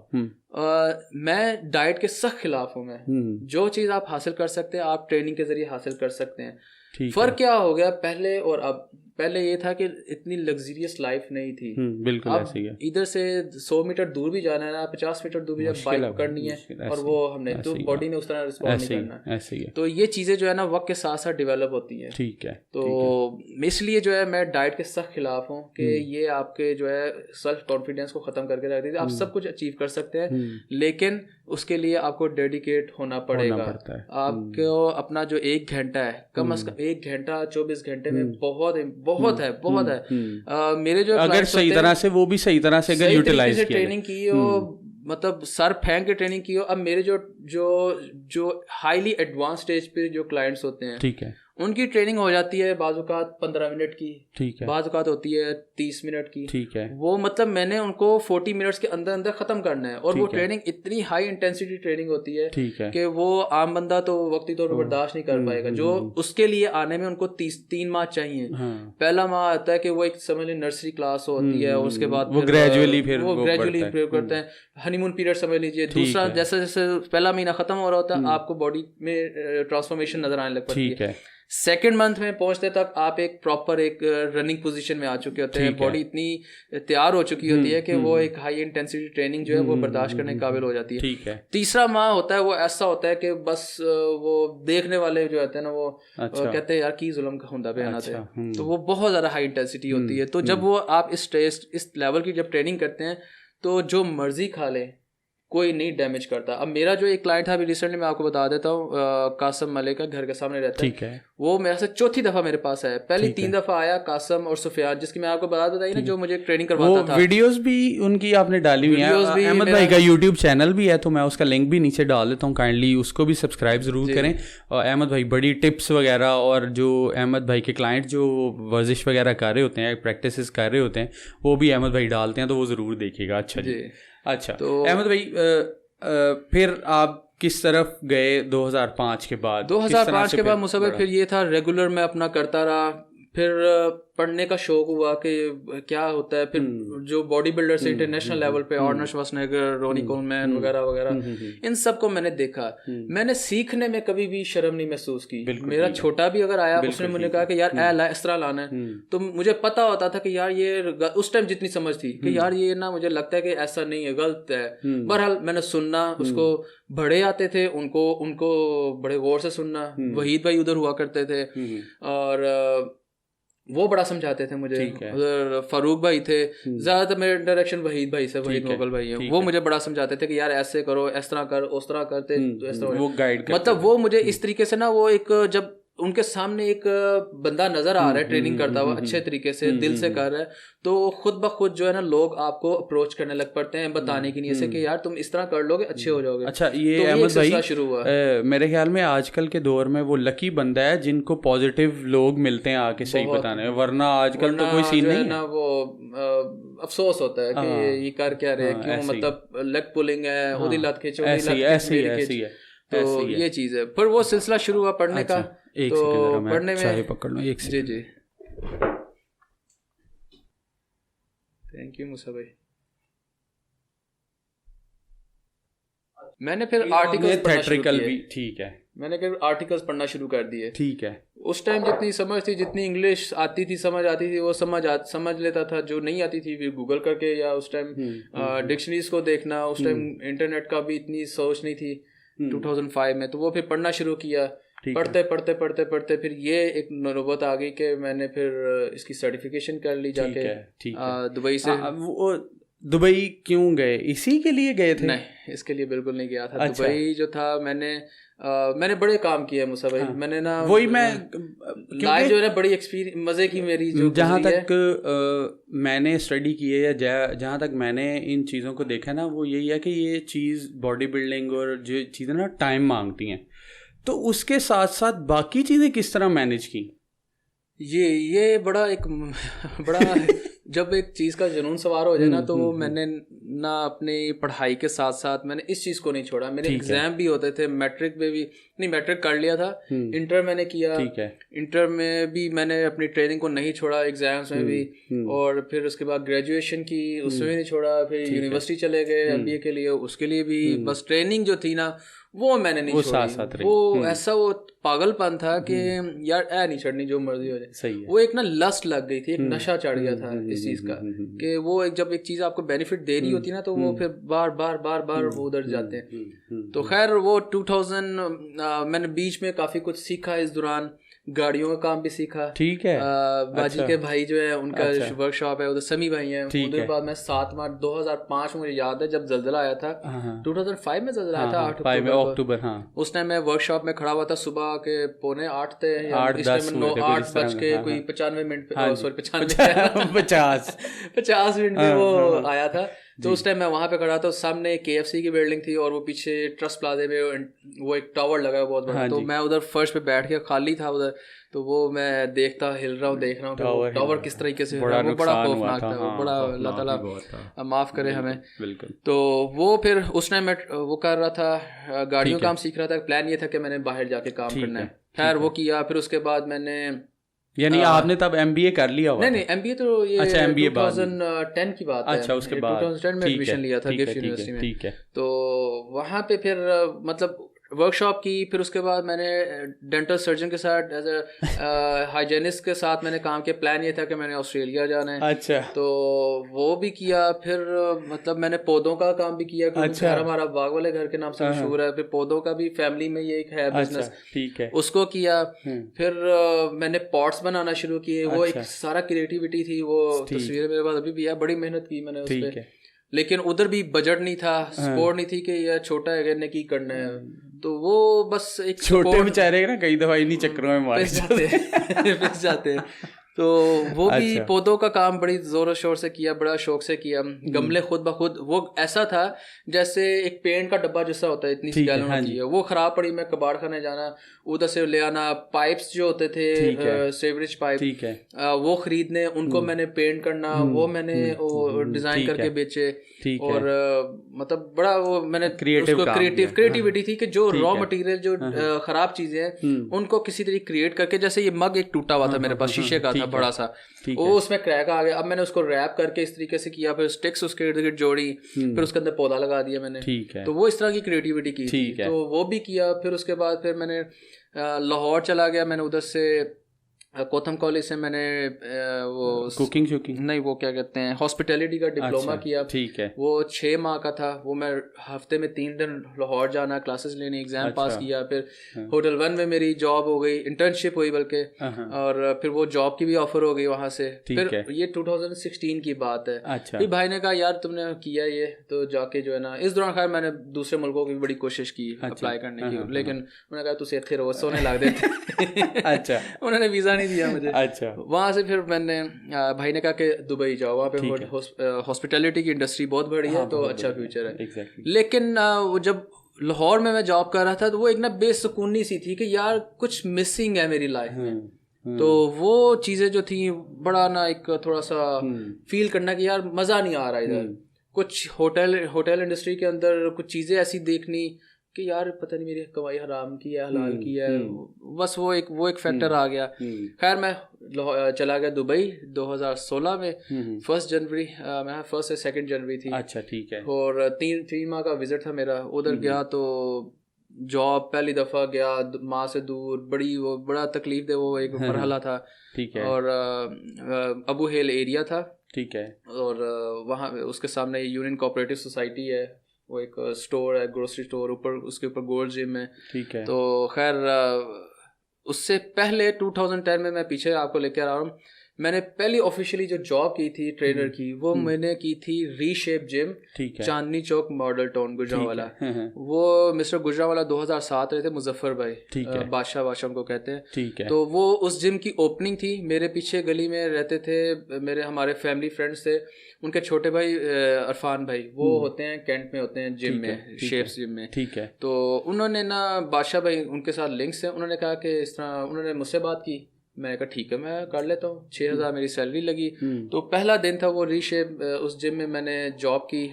Speaker 2: मैं डाइट के सख्त खिलाफ हूँ। मैं जो चीज़ आप हासिल कर सकते हैं आप ट्रेनिंग के जरिए हासिल कर सकते हैं। फर्क क्या हो गया पहले और अब? पहले ये था कि इतनी लग्जरियस लाइफ नहीं थी।
Speaker 1: बिल्कुल ऐसे ही है।
Speaker 2: इधर से 100 मीटर दूर भी जाना है ना, 50 मीटर दूर भी बाइक पकड़नी है, और वो हमने तो बॉडी ने उस तरह रिस्पॉन्ड नहीं करना।
Speaker 1: ऐसे ही है।
Speaker 2: तो ये चीजें जो है ना वक्त के साथ साथ डेवलप होती है।
Speaker 1: ठीक है।
Speaker 2: तो इसलिए जो है मैं डाइट के सख्त खिलाफ हूँ कि ये आपके जो है सेल्फ कॉन्फिडेंस को खत्म करके रख देती है। आप सब कुछ अचीव कर सकते हैं, लेकिन उसके लिए आपको डेडिकेट होना पड़ेगा। आपको अपना जो 1 घंटा है, कम अज कम 1 घंटा 24 घंटे में बहुत है। मेरे जो
Speaker 1: अगर सही तरह से वो भी सही तरह से अगर यूटिलाइज किया,
Speaker 2: ट्रेनिंग की हो, मतलब सर फेंक के ट्रेनिंग की हो। अब मेरे जो हाईली एडवांस स्टेज पे जो क्लाइंट्स होते हैं, ठीक है, उनकी ट्रेनिंग हो जाती है बाज़-औक़ात 15 मिनट की, ठीक है, बाज़-औक़ात होती है 30 मिनट की, ठीक है। वो मतलब मैंने उनको 40 मिनट्स के अंदर अंदर ख़त्म करना है, और वो ट्रेनिंग इतनी हाई इंटेंसिटी ट्रेनिंग होती है, ठीक है, कि वो आम बंदा तो वक्ती तौर पर बर्दाश्त नहीं कर पाएगा। जो उसके लिए आने में उनको 3 माह चाहिए। पहला माह आता है कि वो एक समझ लीजिए नर्सरी क्लास होती है, उसके बाद वो ग्रेजुअली प्रयोग करते हैं, हनीमून पीरियड समझ लीजिए। दूसरा जैसे जैसे पहला महीना ख़त्म हो रहा होता है, आपको बॉडी में ट्रांसफॉर्मेशन नजर आने लग पड़ती है। सेकेंड मंथ में पहुंचते तक आप एक प्रॉपर एक रनिंग पोजीशन में आ चुके होते हैं, बॉडी इतनी तैयार हो चुकी होती है कि वो एक हाई इंटेंसिटी ट्रेनिंग जो है वो बर्दाश्त करने के काबिल हो जाती है। ठीक है। तीसरा माह होता है वो ऐसा होता है कि बस वो देखने वाले जो होते हैं ना वो कहते हैं यार की जुल्म का हुंदा पे आना थे, तो वो बहुत ज्यादा हाई इंटेंसिटी होती है। तो जब वो आप इस लेवल की जब ट्रेनिंग करते हैं तो जो मर्जी खा ले, कोई नहीं डैमेज करता। अब मेरा जो एक क्लाइंट था अभी रिसेंटली, मैं आपको बता देता हूँ, कासम मलिक का घर के सामने रहता है,
Speaker 1: ठीक है,
Speaker 2: वो मेरे से चौथी दफा मेरे पास आया। पहली 3 दफा आया कासम और सुफियान, जिसकी मैं आपको बता देता ही ना, जो मुझे ट्रेनिंग करवाता था।
Speaker 1: वीडियोस भी उनकी आपने डाली हुई हैं, अहमद भाई का यूट्यूब चैनल भी है, तो मैं उसका लिंक भी नीचे डाल देता हूँ, काइंडली उसको भी सब्सक्राइब जरूर करें। और अहमद भाई बड़ी टिप्स वगैरह, और जो अहमद भाई के क्लाइंट जो वर्जिश वगैरह कर रहे होते हैं, प्रैक्टिस कर रहे होते हैं, वो भी अहमद भाई डालते हैं, तो वो ज़रूर देखिएगा। अच्छा जी, अच्छा। तो अहमद भाई फिर आप किस तरफ गए 2005 के बाद?
Speaker 2: 2005 के बाद मुसब्बिर फिर ये था, रेगुलर मैं अपना करता रहा। फिर पढ़ने का शौक हुआ कि क्या होता है, फिर जो बॉडी बिल्डर से इंटरनेशनल लेवल पे आर्नोल्ड श्वार्ज़नेगर, रोनी कोलमैन वगैरह वगैरह, इन सबको मैंने देखा। मैंने सीखने में कभी भी शर्म नहीं महसूस की। मेरा छोटा भी अगर आया, उसने मुझे कहा कि यार इस तरह लाना है, तो मुझे पता होता था कि यार ये, उस टाइम जितनी समझ थी कि यार ये ना, मुझे लगता है कि ऐसा नहीं है, गलत है। बहरहाल मैंने सुनना, उसको बड़े आते थे, उनको बड़े गौर से सुनना। वहीद भाई उधर हुआ करते थे, और वो बड़ा समझाते थे मुझे। उधर फारूक भाई थे, ज्यादातर मेरे इंटरेक्शन वहीद भाई से, वहीद मोगल भाई है, वो मुझे बड़ा समझाते थे कि यार ऐसे करो, इस तरह कर, उस तरह करते, तो इस तरह
Speaker 1: वो गाइड,
Speaker 2: मतलब वो मुझे इस तरीके से ना, वो एक, जब उनके सामने एक बंदा नजर आ रहा है ट्रेनिंग करता हुआ, अच्छे तरीके से दिल से कर रहा है, तो खुद ब खुद जो है ना, लोग आपको अप्रोच करने लग पड़ते हैं, बताने की नीयत से कि यार तुम इस तरह कर लोगे, अच्छे हो जाओगे।
Speaker 1: अच्छा, ये
Speaker 2: तो
Speaker 1: अहमद भाई
Speaker 2: शुरू हुआ।
Speaker 1: मेरे ख्याल में आजकल के दौर में वो लकी बंदा है जिनको पॉजिटिव लोग मिलते हैं आके सही बताने, वरना आजकल तो कोई सीन नहीं है ना।
Speaker 2: वो अफसोस होता है कि ये कर क्या रहे, क्यों, मतलब लेग पुलिंग है, ओदी लत खींचो, ऐसी है, तो ये चीज है। फिर वो सिलसिला शुरू हुआ पढ़ने का।
Speaker 1: एक सेकंड, मैं पढ़ने में चाय पकड़ लूं, एक सेकंड।
Speaker 2: जी थैंक यू मूसा भाई। मैंने फिर आर्टिकल्स पढ़ना शुरू किए।
Speaker 1: ठीक है,
Speaker 2: मैंने फिर आर्टिकल्स पढ़ना शुरू कर दिए।
Speaker 1: ठीक है।
Speaker 2: उस टाइम जितनी समझ थी, जितनी इंग्लिश आती थी, समझ आती थी, वो समझ लेता था। जो नहीं आती थी फिर गूगल करके, या उस टाइम डिक्शनरीज को देखना। उस टाइम इंटरनेट का भी इतनी सोच नहीं थी 2005 में, तो वो फिर पढ़ना शुरू किया। पढ़ते फिर ये एक नौबत आ गई कि मैंने फिर इसकी सर्टिफिकेशन कर ली जाके दुबई से।
Speaker 1: दुबई क्यों गए? इसी के लिए गए थे?
Speaker 2: नहीं, इसके लिए बिल्कुल नहीं गया था। अच्छा। दुबई जो था, मैंने बड़े काम किए मुसा भाई। मैंने ना
Speaker 1: वही मैं
Speaker 2: लाइफ जो है बड़ी एक्सपीरियंस मजे की मेरी जो
Speaker 1: जहाँ तक मैंने स्टडी की है, या जहाँ तक मैंने इन चीज़ों को देखा ना, वो यही है कि ये चीज़ बॉडी बिल्डिंग और जो चीज़ें ना टाइम मांगती हैं, तो उसके साथ साथ बाकी चीज़ें किस तरह मैनेज की?
Speaker 2: ये बड़ा जब एक चीज़ का जुनून सवार हो जाए ना, तो मैंने ना अपनी पढ़ाई के साथ साथ मैंने इस चीज़ को नहीं छोड़ा। मेरे एग्जाम भी होते थे, मैट्रिक में भी नहीं, मैट्रिक कर लिया था, इंटर मैंने किया, इंटर में भी मैंने अपनी ट्रेनिंग को नहीं छोड़ा, एग्जाम्स में भी, और फिर उसके बाद ग्रेजुएशन की, उसमें भी नहीं छोड़ा। फिर यूनिवर्सिटी चले गए MBA के लिए, उसके लिए भी बस ट्रेनिंग जो थी ना, वो मैंने नहीं छोड़ी। वो ऐसा वो पागलपन था कि यार नहीं छोड़नी, जो मर्जी हो जाए।
Speaker 1: सही है।
Speaker 2: वो एक ना लस्ट लग गई थी, एक नशा चढ़ गया था इस चीज का, कि वो जब एक चीज आपको बेनिफिट दे रही होती है ना, तो वो फिर बार वो उधर जाते हैं। तो खैर वो 2000 मैंने बीच में काफी कुछ सीखा इस दौरान, गाड़ियों का काम भी सीखा।
Speaker 1: ठीक है।
Speaker 2: बाजी के भाई जो है, उनका वर्कशॉप है उधर, समी भाई हैं। उधर बाद मैं 7 मार्च 2005 में, मुझे याद है जब जलजला आया था, 2005 में जलजला आया था, 8
Speaker 1: अक्टूबर।
Speaker 2: उस टाइम मैं वर्कशॉप में खड़ा हुआ था, सुबह के 7:45 थे, 8 बज के कोई 95 मिनट, सॉरी 50 मिनट में वो आया था। तो उस टाइम मैं वहां पे खड़ा था, सामने KFC की बिल्डिंग थी, और वो पीछे ट्रस्ट प्लाजे में वो एक टावर लगा है बहुत बड़ा। तो मैं उधर फर्श पे बैठ के, खाली था उधर, तो वो मैं देखता, हिल रहा हूँ, देख रहा हूँ टावर किस तरीके से, वो बड़ा खौफनाक था, बड़ा, अल्लाह ताला माफ करे हमें।
Speaker 1: बिल्कुल।
Speaker 2: तो वो फिर उस टाइम मैं वो कर रहा था, गाड़ियों काम सीख रहा था। प्लान ये था कि मैंने बाहर जाके काम करना है। खैर वो किया। फिर उसके बाद मैंने,
Speaker 1: यानी आपने तब MBA कर लिया हुआ?
Speaker 2: नहीं, MBA तो ये 2010 की बात है।
Speaker 1: अच्छा, उसके बाद
Speaker 2: 2010 में एडमिशन लिया था गिफ्ट यूनिवर्सिटी में।
Speaker 1: ठीक है।
Speaker 2: तो वहाँ पे फिर मतलब वर्कशॉप की। फिर उसके बाद मैंने डेंटल सर्जन के साथ, एज ए हाइजेनिस्ट के साथ मैंने काम किया। प्लान ये था कि मैंने ऑस्ट्रेलिया जाना है।
Speaker 1: अच्छा।
Speaker 2: तो वो भी किया। फिर मतलब मैंने पौधों का काम भी किया, क्योंकि घर हमारा बाग वाले घर के नाम से मशहूर है। फिर पौधों का भी फैमिली में ये एक है बिजनेस।
Speaker 1: ठीक है।
Speaker 2: उसको किया। फिर मैंने पॉट्स बनाना शुरू किए। वो एक सारा क्रिएटिविटी थी। वो तस्वीरें मेरे पास अभी भी है, बड़ी मेहनत की मैंने उस पर। लेकिन उधर भी बजट नहीं था, सपोर्ट नहीं थी कि यार छोटा है ने की करना है, तो वो बस एक
Speaker 1: छोटे बेचारे ना कई दफा इन्हीं चक्करों में मारे
Speaker 2: पिस जाते तो वो भी पौधों का काम बड़ी जोर शोर से किया, बड़ा शौक से किया। गमले खुद ब खुद, वो ऐसा था जैसे एक पेंट का डब्बा जैसा होता है, इतनी सी गैलन होती है, वो खराब पड़ी, मैं कबाड़ खाने जाना, उधर से ले आना, पाइप्स जो होते थे सेवरेज पाइप, वो खरीदने, उनको मैंने पेंट करना, वो मैंने डिजाइन करके बेचे। और मतलब बड़ा वो मैंने क्रिएटिविटी थी कि जो रॉ मटेरियल जो खराब चीजें हैं उनको किसी तरीके क्रिएट करके, जैसे ये मग एक टूटा हुआ था मेरे पास, शीशे का था बड़ा सा, वो उसमें क्रैक आ गया, अब मैंने उसको रैप करके इस तरीके से किया, फिर स्टिक्स उसके इर्द गिर्द जोड़ी, फिर उसके अंदर पौधा लगा दिया मैंने, तो वो इस तरह की क्रिएटिविटी की थी, तो वो भी किया। फिर उसके बाद फिर मैंने लाहौर चला गया, मैंने उधर से कोथम कॉलेज से मैंने वो
Speaker 1: कुकिंग शुकिंग
Speaker 2: नहीं, वो क्या कहते हैं, हॉस्पिटैलिटी का डिप्लोमा किया।
Speaker 1: ठीक है।
Speaker 2: वो 6 माह का था, वो मैं हफ्ते में 3 दिन लाहौर जाना, क्लासेस लेनी, एग्जाम पास किया। फिर होटल 1 में मेरी जॉब हो गई, इंटर्नशिप हुई बल्कि, और फिर वो जॉब की भी ऑफर हो गई वहाँ से। फिर ये 2016 की बात है। फिर भाई ने कहा यार तुमने किया ये, तो जाके जो है ना, इस दौरान खैर मैंने दूसरे मुल्कों की भी बड़ी कोशिश की अप्लाई करने की, लेकिन उन्होंने कहा तुझे इतने रोज सोने लग देते।
Speaker 1: अच्छा,
Speaker 2: उन्होंने वीजा दिया मुझे।
Speaker 1: अच्छा, वहाँ
Speaker 2: से फिर मैंने भाई ने कहा कि दुबई जाओ, वहाँ पे हॉस्पिटैलिटी की इंडस्ट्री बहुत बड़ी है, तो अच्छा फ्यूचर है। लेकिन वो जब लाहौर में मैं जॉब कर रहा था तो वो एक ना बेसुकूनी सी थी कि यार कुछ मिसिंग है मेरी लाइफ में। तो वो चीज़ें जो थी बड़ा ना एक थोड़ा सा फील करना कि यार मज़ा नहीं आ रहा इधर। कुछ होटल इंडस्ट्री के अंदर कुछ चीज़ें ऐसी देखनी कि यार पता नहीं मेरी कमाई हराम की है हलाल की है, बस वो एक फैक्टर आ गया। खैर मैं चला गया दुबई 2016 में, 1 जनवरी, मैं 1 से 2 जनवरी थी।
Speaker 1: अच्छा, ठीक है।
Speaker 2: और 3 माह का विजिट था मेरा। उधर गया तो जॉब पहली दफ़ा गया, माँ से दूर, बड़ा तकलीफ दे वो एक मरहला था।
Speaker 1: ठीक है।
Speaker 2: और अबू हेल एरिया था।
Speaker 1: ठीक है।
Speaker 2: और वहाँ उसके सामने यूनियन कोऑपरेटिव सोसाइटी है, वो एक स्टोर है, ग्रोसरी स्टोर, ऊपर उसके ऊपर गोल्ड जिम है।
Speaker 1: ठीक है।
Speaker 2: तो खैर उससे पहले 2010 में, मैं पीछे आपको लेकर आ रहा हूँ, मैंने पहली ऑफिशियली जो जॉब की थी ट्रेनर की, वो मैंने की थी reshape gym, Chandni Chowk model town Gujranwala. वो मिस्टर गुजरावाला 2007 रहे थे, मुजफ्फर भाई, बादशाह उनको कहते हैं।
Speaker 1: ठीक है।
Speaker 2: तो वो उस जिम की ओपनिंग थी, मेरे पीछे गली में रहते थे हमारे फैमिली फ्रेंड्स थे, उनके छोटे भाई अरफान भाई, वो होते हैं कैंट में, होते हैं जिम में, शेफ्स जिम में।
Speaker 1: ठीक है।
Speaker 2: तो उन्होंने ना, बादशाह भाई उनके साथ लिंक्स हैं, उन्होंने कहा कि इस तरह, उन्होंने मुझसे बात की, मैंने कहा ठीक है मैं कर लेता हूँ। 6000 मेरी सैलरी लगी। तो पहला दिन था वो रीशेप, उस जिम में मैंने जॉब की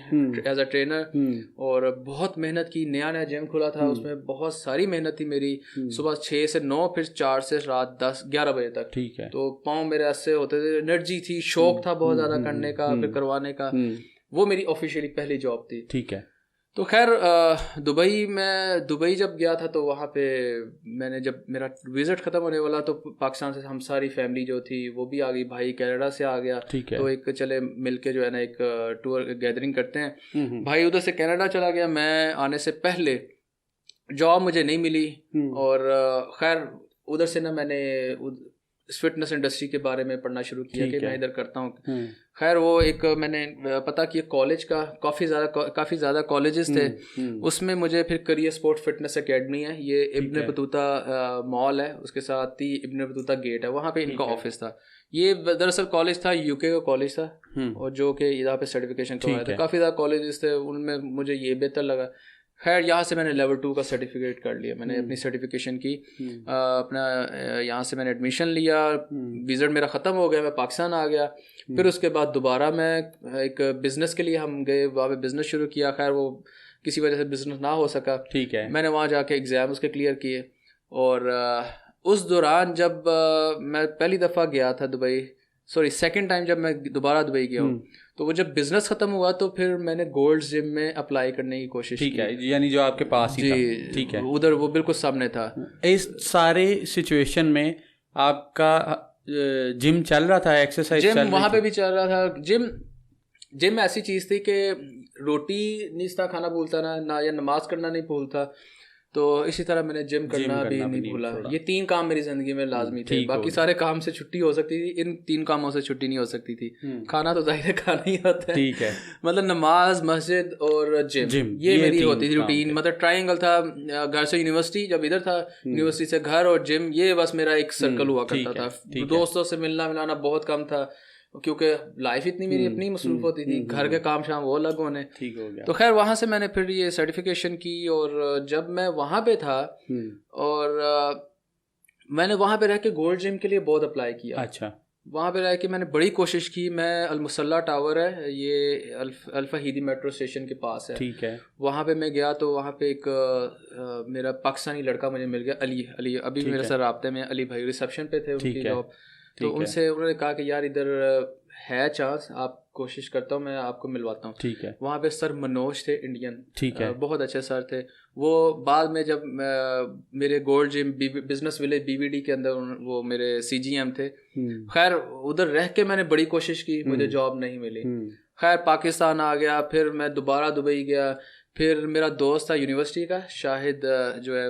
Speaker 2: एज अ ट्रेनर, और बहुत मेहनत की। नया जिम खुला था, उसमें बहुत सारी मेहनत थी मेरी। सुबह 6 से 9, फिर 4 से रात 10-11 बजे तक।
Speaker 1: ठीक है।
Speaker 2: तो पाँव मेरे ऐसे होते थे, एनर्जी थी, शौक था बहुत ज़्यादा करने का, फिर करवाने का। वो मेरी ऑफिशियली पहली जॉब थी।
Speaker 1: ठीक है।
Speaker 2: तो खैर दुबई जब गया था तो वहाँ पे मैंने, जब मेरा विजिट ख़त्म होने वाला तो पाकिस्तान से हम सारी फैमिली जो थी वो भी आ गई, भाई कनाडा से आ गया।
Speaker 1: ठीक है।
Speaker 2: तो एक चले मिलके जो है ना एक टूर गैदरिंग करते हैं। भाई उधर से कनाडा चला गया, मैं आने से पहले जॉब मुझे नहीं मिली। और खैर उधर से ना मैंने फिटनेस इंडस्ट्री के बारे में पढ़ना शुरू किया कि मैं इधर करता हूँ। खैर वो एक मैंने पता किया कॉलेज का, काफ़ी ज़्यादा कॉलेजेस थे, उसमें मुझे फिर करियर स्पोर्ट फिटनेस एकेडमी है, ये इब्न बतूता मॉल है, उसके साथ ही इब्न बतूता गेट है, वहाँ पे इनका ऑफिस था। ये दरअसल कॉलेज था, यूके का कॉलेज था, और जो कि यहाँ पे सर्टिफिकेशन करवाया था। काफ़ी ज़्यादा कॉलेजेस थे, उनमें मुझे ये बेहतर लगा। खैर यहाँ से मैंने लेवल 2 का सर्टिफिकेट कर लिया, मैंने अपनी सर्टिफिकेशन की, अपना यहाँ से मैंने एडमिशन लिया, विजिट मेरा ख़त्म हो गया, मैं पाकिस्तान आ गया। फिर उसके बाद दोबारा मैं एक बिज़नेस के लिए हम गए, वहाँ पे बिज़नेस शुरू किया। खैर वो किसी वजह से बिज़नेस ना हो सका।
Speaker 1: ठीक है।
Speaker 2: मैंने वहाँ जाके एग्ज़ाम उसके क्लियर किए। और उस दौरान जब मैं पहली दफ़ा गया था दुबई, सेकंड टाइम जब मैं दोबारा दुबई गया हूँ, तो वो जब बिजनेस खत्म हुआ तो फिर मैंने गोल्ड जिम में अप्लाई करने की कोशिश की।
Speaker 1: ठीक है, यानी जो आपके पास ही था। ठीक है।
Speaker 2: उधर वो बिल्कुल सामने था।
Speaker 1: इस सारे सिचुएशन में आपका जिम चल रहा था, एक्सरसाइज
Speaker 2: जिम वहाँ पे भी चल रहा था। जिम ऐसी चीज़ थी कि रोटी नहीं था खाना भूलता, ना या नमाज करना नहीं भूलता। तो इसी तरह मैंने जिम करना भी नहीं भूला। ये 3 काम मेरी ज़िंदगी में लाजमी थे। बाकी सारे काम से छुट्टी हो सकती थी, इन 3 कामों से छुट्टी नहीं हो सकती थी। खाना तो जाहिर है खाना ही होता है, ठीक है, मतलब नमाज, मस्जिद और जिम ये मेरी होती थी रूटीन। मतलब ट्रायंगल था, घर से यूनिवर्सिटी, जब इधर था यूनिवर्सिटी से घर और जिम, ये बस मेरा एक सर्कल हुआ करता था। दोस्तों से मिलना मिलाना बहुत कम था क्योंकि लाइफ इतनी मेरी अपनी मसरूफ होती थी, घर के काम शाम वो अलग होने। ठीक हो गया। तो खैर वहाँ से मैंने फिर ये सर्टिफिकेशन की और जब मैं वहाँ पे था और मैंने वहाँ पे रह के गोल्ड जिम के लिए बहुत अप्लाई किया। अच्छा। वहाँ पे रह के मैंने बड़ी कोशिश की। मैं अलमुसल्ला टावर है, ये अल्फाहीदी मेट्रो स्टेशन के पास है, ठीक है, वहाँ पे मैं गया तो वहाँ पे एक मेरा पाकिस्तानी लड़का मुझे मिल गया, अली अभी मेरे साथ राब्ते में, अली भाई रिसेप्शन पे थे उनकी जॉब। तो उन्होंने कहा कि यार इधर है चांस, आप कोशिश करता हूँ, मैं आपको मिलवाता हूँ। ठीक है। वहाँ पे सर मनोज थे, इंडियन, ठीक है, बहुत अच्छे सर थे वो। बाद में जब मेरे gold gym business village BVD के अंदर वो मेरे CGM थे। खैर उधर रह के मैंने बड़ी कोशिश की, मुझे जॉब नहीं मिली। खैर पाकिस्तान आ गया, फिर मैं दोबारा दुबई गया। फिर मेरा दोस्त था यूनिवर्सिटी का शाहिद, जो है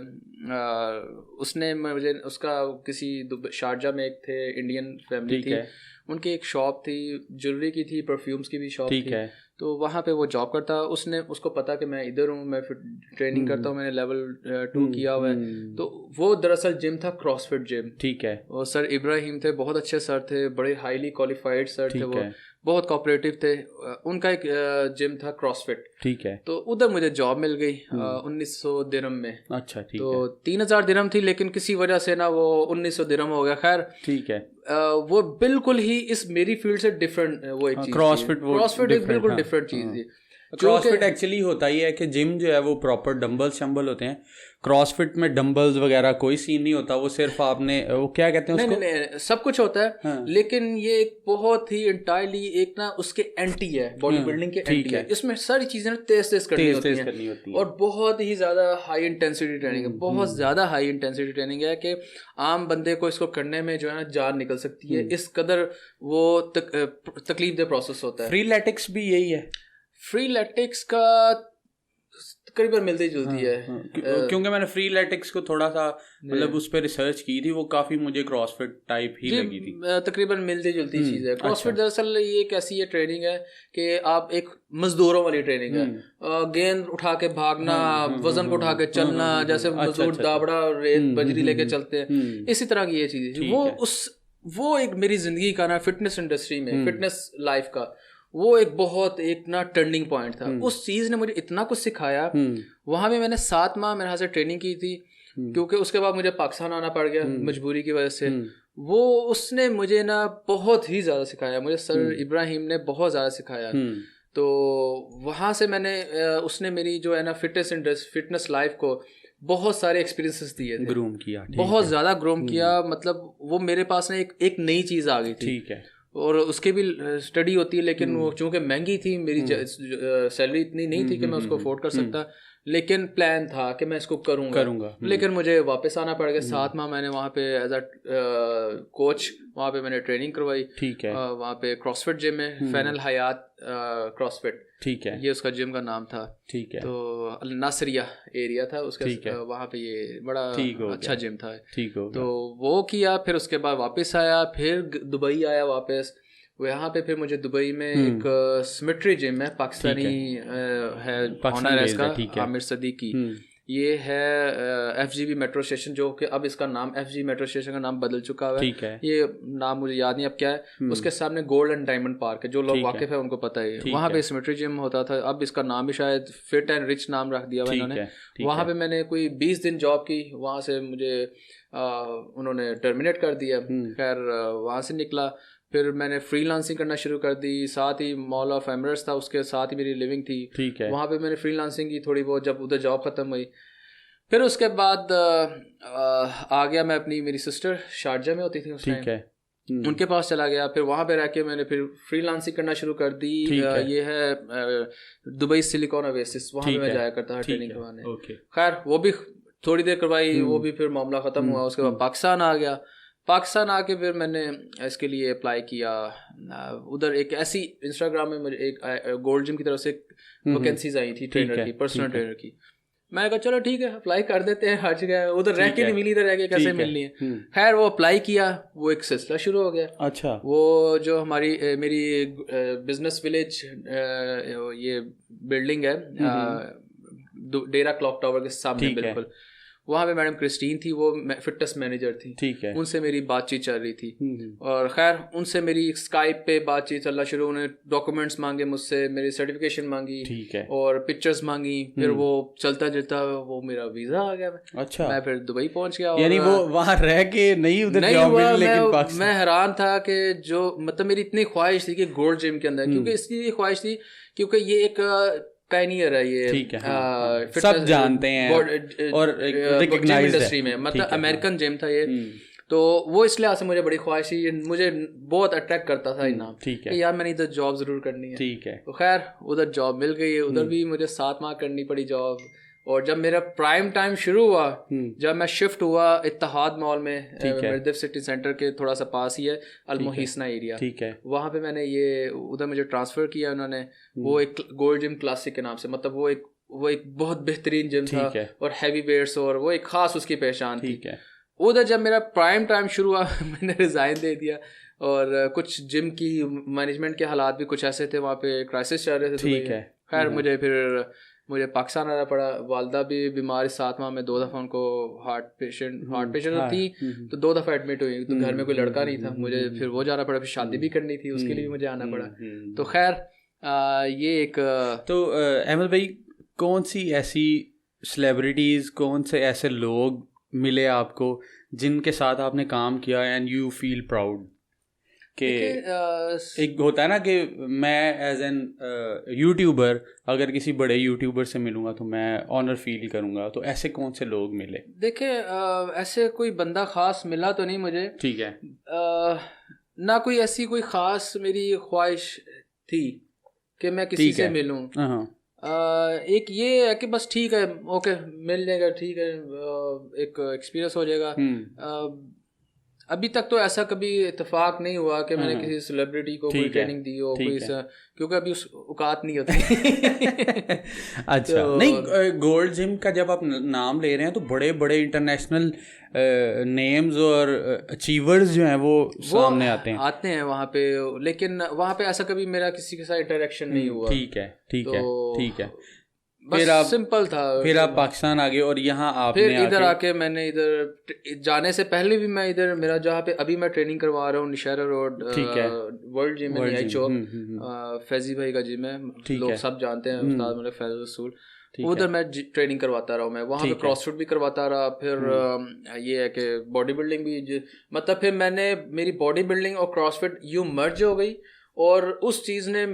Speaker 2: उसने मुझे, उसका किसी शारजा में एक थे इंडियन फैमिली थी, उनकी एक शॉप थी, ज्वेलरी की थी, परफ्यूम्स की भी शॉप थी। तो वहाँ पे वो जॉब करता, उसने उसको पता कि मैं इधर हूँ, मैं फिर ट्रेनिंग करता हूँ, मैंने लेवल 2 किया हुआ है। तो वो दरअसल जिम था क्रॉसफिट जिम, ठीक है। और सर इब्राहिम थे, बहुत अच्छे सर थे, बड़े हाईली क्वालिफाइड सर थे, वो बहुत कोऑपरेटिव थे। उनका एक जिम था क्रॉसफिट, ठीक है। तो उधर मुझे जॉब मिल गई 1900 दिरहम में। अच्छा, ठीक है। तो 3000 दिरहम थी, लेकिन किसी वजह से ना वो 1900 दिरहम हो गया। खैर ठीक है। वो बिल्कुल ही इस मेरी फील्ड से डिफरेंट वो एक चीज, क्रॉसफिट एक बिल्कुल डिफरेंट चीज थी।
Speaker 1: क्रॉसफिट एक्चुअली होता ही है कि जिम जो है वो प्रॉपर डंबल्स शंबल होते हैं, क्रॉसफिट में डंबल्स वगैरह कोई सीन नहीं होता, वो सिर्फ आपने वो क्या कहते हैं उसको,
Speaker 2: नहीं, सब कुछ होता है। हाँ। लेकिन ये एक बहुत ही इंटायरली एक ना उसके एंटी है, बॉडी बिल्डिंग के एंटी है। इसमें सारी चीजें तेज करनी होती हैं और बहुत ही ज्यादा हाई इंटेंसिटी ट्रेनिंग है, बहुत ज्यादा हाई इंटेंसिटी ट्रेनिंग है कि आम बंदे को इसको करने में जो है ना जान निकल सकती है, इस कदर वो तकलीफ दे प्रोसेस होता है।
Speaker 1: फ्रीलेटिक्स भी यही है।
Speaker 2: फ्रीलेटिक्स का तकरीबन मिलती जुलती है,
Speaker 1: क्योंकि मैंने फ्रीलेटिक्स को थोड़ा सा मतलब उस पर रिसर्च की थी, वो काफी मुझे क्रॉसफिट टाइप ही लगी थी।
Speaker 2: तकरीबन मिलती जुलती चीज है। क्रॉसफिट दरअसल ये एक ऐसी ये ट्रेनिंग है कि आप एक मजदूरों वाली ट्रेनिंग है, गेंद उठा के भागना, वजन को उठा के चलना, जैसे मजदूर दाबड़ा रेत बजरी लेके चलते हैं, इसी तरह की ये चीज। वो एक मेरी जिंदगी का ना फिटनेस इंडस्ट्री में, फिटनेस लाइफ का वो एक बहुत एक ना टर्निंग पॉइंट था। उस चीज ने मुझे इतना कुछ सिखाया। वहां भी मैंने 7 माह मेरे यहाँ से ट्रेनिंग की थी, क्योंकि उसके बाद मुझे पाकिस्तान आना पड़ गया मजबूरी की वजह से। वो उसने मुझे ना बहुत ही ज्यादा सिखाया, मुझे सर इब्राहिम ने बहुत ज्यादा सिखाया। तो वहां से मैंने उसने मेरी जो है ना फिटनेस लाइफ को बहुत सारे एक्सपीरियंसेस दिए थे, ग्रूम किया, बहुत ज्यादा ग्रूम किया। मतलब वो मेरे पास ना एक नई चीज आ गई थी, ठीक है। और उसके भी स्टडी होती है, लेकिन वो चूंकि महंगी थी, मेरी सैलरी इतनी नहीं थी कि मैं उसको अफोर्ड कर सकता, लेकिन प्लान था कि मैं इसको करूंगा। लेकिन मुझे वापस आना पड़ गया। 7 माह मैंने वहाँ पे एज अ कोच वहाँ पे मैंने ट्रेनिंग करवाई, ठीक है। वहाँ पे क्रॉसफिट जिम में, फैनल हयात क्रॉसफिट, ठीक है, ये उसका जिम का नाम था, ठीक है। तो नासरिया एरिया था उसका, वहाँ पे ये बड़ा अच्छा जिम था, ठीक हो। तो वो किया, फिर उसके बाद वापस आया, फिर दुबई आया वापस। यहाँ पे फिर मुझे दुबई में एक सिमेट्री जिम है, पाकिस्तानी है, ऑनर है इसका, आमिर सदीकी। ये है FGB मेट्रो स्टेशन, जो कि अब इसका नाम FG मेट्रो स्टेशन का नाम बदल चुका है, ठीक है। ये नाम मुझे याद नहीं अब क्या है। उसके सामने गोल्ड एंड डायमंड पार्क है, जो लोग वाकिफ है उनको पता है। वहाँ पे सिमेट्री जिम होता था, अब इसका नाम भी शायद फिट एंड रिच नाम रख दिया हुआ इन्होंने। वहाँ पे मैंने कोई 20 दिन जॉब की, वहाँ से मुझे उन्होंने टर्मिनेट कर दिया। खैर वहाँ से निकला, फिर मैंने फ्रीलांसिंग करना शुरू कर दी। साथ ही मॉल ऑफ एमरेट्स था, उसके साथ ही मेरी लिविंग थी, ठीक है। वहाँ पे मैंने फ्रीलांसिंग की थोड़ी बहुत, जब उधर जॉब ख़त्म हुई। फिर उसके बाद आ गया मैं अपनी, मेरी सिस्टर शारजा में होती थी उस टाइम, उनके पास चला गया। फिर वहाँ पे रह के मैंने फिर फ्रीलांसिंग करना शुरू कर दी। ये है दुबई सिलिकॉन ओएसिस, वहाँ पे मैं जाया करता था ट्रेनिंग करवाने। खैर वो भी थोड़ी देर करवाई, वो भी फिर मामला ख़त्म हुआ। उसके बाद पाकिस्तान आ गया। पाकिस्तान आके फिर मैंने इसके लिए अप्लाई किया। उधर एक ऐसी इंस्टाग्राम में मुझे एक गोल्ड जिम की तरफ से वैकेंसीज आई थी ट्रेनर की, पर्सनल ट्रेनर की। मैंने कहा चलो ठीक है अप्लाई कर देते हैं, हर जगह उधर रह के नहीं मिली, इधर रह के कैसे मिलनी है। खैर वो अप्लाई किया, वो एक सिलसिला शुरू हो गया।
Speaker 1: अच्छा।
Speaker 2: वो जो हमारी मेरी बिजनेस विलेज ये बिल्डिंग है डेरा क्लॉक टावर के सामने बिल्कुल, वहाँ पे मैडम क्रिस्टीन थी, वो फिटनेस मैनेजर थी।
Speaker 1: ठीक है।
Speaker 2: उनसे मेरी बातचीत चल रही थी और खैर उनसे मेरी स्काइप पे बातचीत चलना शुरू। उन्होंने डॉक्यूमेंट्स मांगे मुझसे, मेरी सर्टिफिकेशन मांगी।
Speaker 1: ठीक है।
Speaker 2: और पिक्चर्स मांगी। फिर वो चलता चलता वो मेरा वीज़ा आ गया।
Speaker 1: अच्छा।
Speaker 2: मैं फिर दुबई पहुंच गया।
Speaker 1: यानी वो वहाँ रह के नहीं उधर जॉब मिली, लेकिन
Speaker 2: मैं हैरान था कि जो मतलब मेरी इतनी ख्वाहिश थी कि गोल्ड जिम के अंदर, क्योंकि इसलिए ख्वाहिश थी क्योंकि ये एक पैनियर है, ये
Speaker 1: ठीक है, सब जानते हैं और रिकॉग्नाइज्ड
Speaker 2: इंडस्ट्री में, मतलब अमेरिकन जिम था ये। तो वो इसलिए आज से मुझे बड़ी ख्वाहिश थी, मुझे बहुत अट्रैक्ट करता था इनाम।
Speaker 1: ठीक है।
Speaker 2: कि यार मैंने इधर जॉब जरूर करनी है।
Speaker 1: ठीक है।
Speaker 2: तो खैर उधर जॉब मिल गई है, उधर भी मुझे 7 माह करनी पड़ी जॉब। और जब मेरा प्राइम टाइम शुरू हुआ, जब मैं शिफ्ट हुआ इत्तेहाद मॉल में, मिर्दिफ सिटी सेंटर के थोड़ा सा पास ही है अलमोहिसना एरिया।
Speaker 1: ठीक है।
Speaker 2: वहाँ पे मैंने ये उधर मुझे ट्रांसफ़र किया उन्होंने। वो एक गोल्ड जिम क्लासिक के नाम से, मतलब वो एक बहुत बेहतरीन जिम था और हैवी वेट्स, और वो एक ख़ास उसकी पहचान थी। उधर जब मेरा प्राइम टाइम शुरू हुआ मैंने रिज़ाइन दे दिया। और कुछ जिम की मैनेजमेंट के हालात भी कुछ ऐसे थे, वहाँ पे क्राइसिस चल रहे थे।
Speaker 1: ठीक है।
Speaker 2: खैर मुझे पाकिस्तान आना पड़ा। वालदा भी बीमार, 7 माह में 2 दफ़ा उनको हार्ट पेशेंट थी, तो 2 दफ़ा एडमिट हुई। तो घर में कोई लड़का नहीं था, मुझे फिर वो जाना पड़ा। फिर शादी भी करनी थी, उसके लिए भी मुझे आना पड़ा। तो खैर ये एक
Speaker 1: तो अहमद भाई, कौन सी ऐसी सेलिब्रिटीज़, कौन से ऐसे लोग मिले आपको जिनके साथ आपने काम किया एंड यू फील प्राउड कि एक होता है ना कि मैं एज एन यूट्यूबर अगर किसी बड़े यूट्यूबर से मिलूंगा तो मैं ऑनर फील करूंगा, तो ऐसे कौन से लोग मिले?
Speaker 2: देखे ऐसे कोई बंदा ख़ास मिला तो नहीं मुझे।
Speaker 1: ठीक है।
Speaker 2: ना कोई ऐसी कोई ख़ास मेरी ख्वाहिश थी कि मैं किसी से मिलूं। एक ये है कि बस ठीक है, ओके मिल जाएगा, ठीक है, एक एक्सपीरियंस हो जाएगा। अभी तक तो ऐसा कभी इत्तेफाक नहीं हुआ कि मैंने किसी सेलिब्रिटी को कोई ट्रेनिंग दी हो, कोई क्योंकि अभी उस औकात नहीं होती।
Speaker 1: अच्छा। तो, नहीं, गोल्ड जिम का जब आप नाम ले रहे हैं तो बड़े बड़े इंटरनेशनल नेम्स और अचीवर्स जो हैं वो सामने आते हैं
Speaker 2: वहाँ पे, लेकिन वहाँ पे ऐसा कभी मेरा किसी के साथ इंटरेक्शन नहीं हुआ।
Speaker 1: ठीक है। ठीक है। ठीक है।
Speaker 2: फिर आप सिंपल था।
Speaker 1: फिर आप पाकिस्तान आ गए और यहाँ आपने
Speaker 2: फिर इधर आके मैंने इधर जाने से पहले भी मैं इधर मेरा जहाँ पे अभी मैं ट्रेनिंग करवा रहा हूँ निशारा रोड, वर्ल्ड जिम है, न्याय चौक, फैजी भाई का जिम है, लोग सब जानते हैं, उस्ताद मेरे फैज रसूल। उधर मैं ट्रेनिंग करवाता रहा हूँ। मैं वहाँ पे क्रॉसफिट भी करवाता रहा। फिर ये है कि बॉडी बिल्डिंग भी, मतलब फिर मैंने मेरी बॉडी बिल्डिंग और क्रॉसफिट यूँ मर्ज हो गई और उस चीज़ ने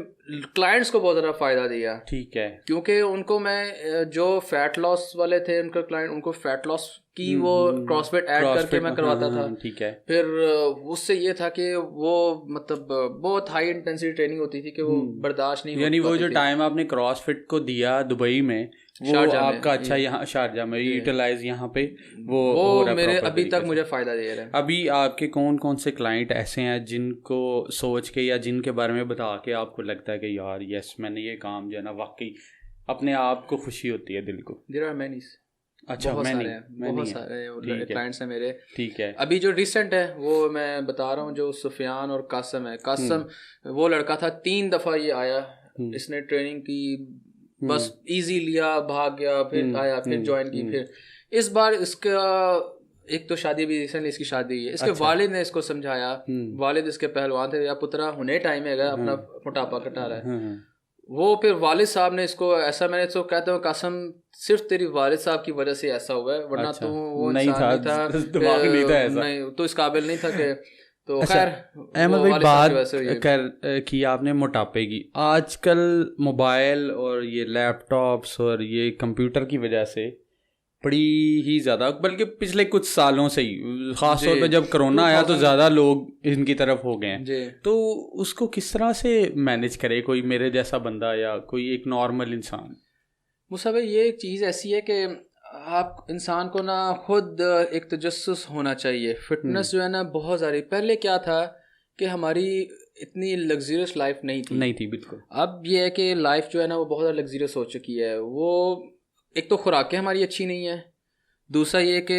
Speaker 2: क्लाइंट्स को बहुत ज़्यादा फ़ायदा दिया। ठीक है। क्योंकि उनको मैं जो फैट लॉस वाले थे उनका क्लाइंट, उनको फैट लॉस की वो क्रॉसफिट ऐड करके मैं करवाता था। ठीक है। फिर उससे ये था कि वो मतलब बहुत हाई इंटेंसिटी ट्रेनिंग होती थी कि वो बर्दाश्त नहीं,
Speaker 1: यानी वो जो टाइम आपने क्रॉसफिट को दिया दुबई में, वो आपका अच्छा यहाँ शारजा में यूटिलाइज यहाँ पे वो
Speaker 2: मेरे अभी तक मुझे फ़ायदा दे रहा है।
Speaker 1: अभी आपके कौन कौन से क्लाइंट ऐसे हैं जिनको सोच के या जिनके बारे में बता के आपको लगता है कि यार यस मैंने ये काम जो है ना वाकई अपने आप को खुशी होती है दिल को?
Speaker 2: There are many. अच्छा, बहुत सारे क्लाइंट्स हैं मेरे।
Speaker 1: ठीक है।
Speaker 2: अभी जो रिसेंट है वो मैं बता रहा हूँ, जो सुफियान और कासम है। कासम वो लड़का था, 3 दफ़ा ये आया, इसने ट्रेनिंग की, बस इजी लिया, भाग गया, फिर आया, फिर ज्वाइन की। फिर इस बार इसका एक तो शादी भी रिसेंटली इसकी शादी हुई है। इसके वालिद ने इसको समझाया, वालिद इसके पहलवान थे, या पुत्रा हुने टाइम है अपना मोटापा घटा रहा है। वो फिर वालिद साहब ने इसको ऐसा, मैंने इसको कहता हूँ कासम सिर्फ तेरी वालिद साहब की वजह से ऐसा हुआ है, वरना तू वो
Speaker 1: नहीं था, दिमाग नहीं था ऐसा,
Speaker 2: नहीं तो इस काबिल नहीं था कि तो खैर।
Speaker 1: अहमद भाई, बात कर की आपने मोटापे की। आजकल मोबाइल और ये लैपटॉप्स और ये कंप्यूटर की वजह से बड़ी ही ज़्यादा, बल्कि पिछले कुछ सालों से ही ख़ास तौर पे जब कोरोना आया तो ज़्यादा लोग इनकी तरफ हो गए हैं, तो उसको किस तरह से मैनेज करे कोई मेरे जैसा बंदा या कोई एक नॉर्मल इंसान?
Speaker 2: मुसा भाई, ये एक चीज़ ऐसी है कि आप इंसान को ना खुद एक तजस्सुस होना चाहिए। फिटनेस जो है ना बहुत ज़्यादा, पहले क्या था कि हमारी इतनी लग्जरियस लाइफ नहीं थी
Speaker 1: बिल्कुल।
Speaker 2: अब ये है कि लाइफ जो है ना वो बहुत ज़्यादा लग्जरियस हो चुकी है। वो एक तो खुराकें हमारी अच्छी नहीं है, दूसरा ये कि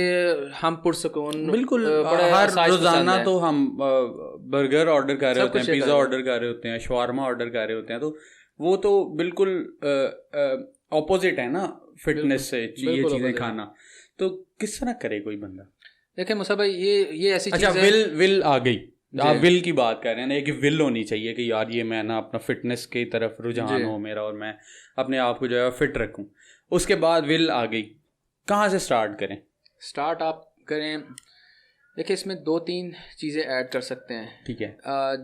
Speaker 2: हम पुरसकून
Speaker 1: बिल्कुल हर रोजाना तो हम बर्गर ऑर्डर कर रहे होते हैं, पिज़्ज़ा ऑर्डर कर रहे होते हैं, शवारमा ऑर्डर कर रहे होते हैं, तो वो तो बिल्कुल ऑपोजिट है ना फिटनेस से ये चीज़ें खाना। तो किस तरह करे कोई बंदा?
Speaker 2: देखिए मुसा भाई, ये ऐसी चीज़ है।
Speaker 1: विल आ गई, आप विल की बात कर रहे हैं ना, कि विल होनी चाहिए कि यार ये मैं ना अपना फिटनेस की तरफ रुझान हो मेरा और मैं अपने आप को जो है फिट रखूं। उसके बाद विल आ गई, कहाँ से स्टार्ट करें?
Speaker 2: स्टार्ट आप करें, देखिए इसमें 2-3 चीज़ें ऐड कर सकते हैं।
Speaker 1: ठीक है।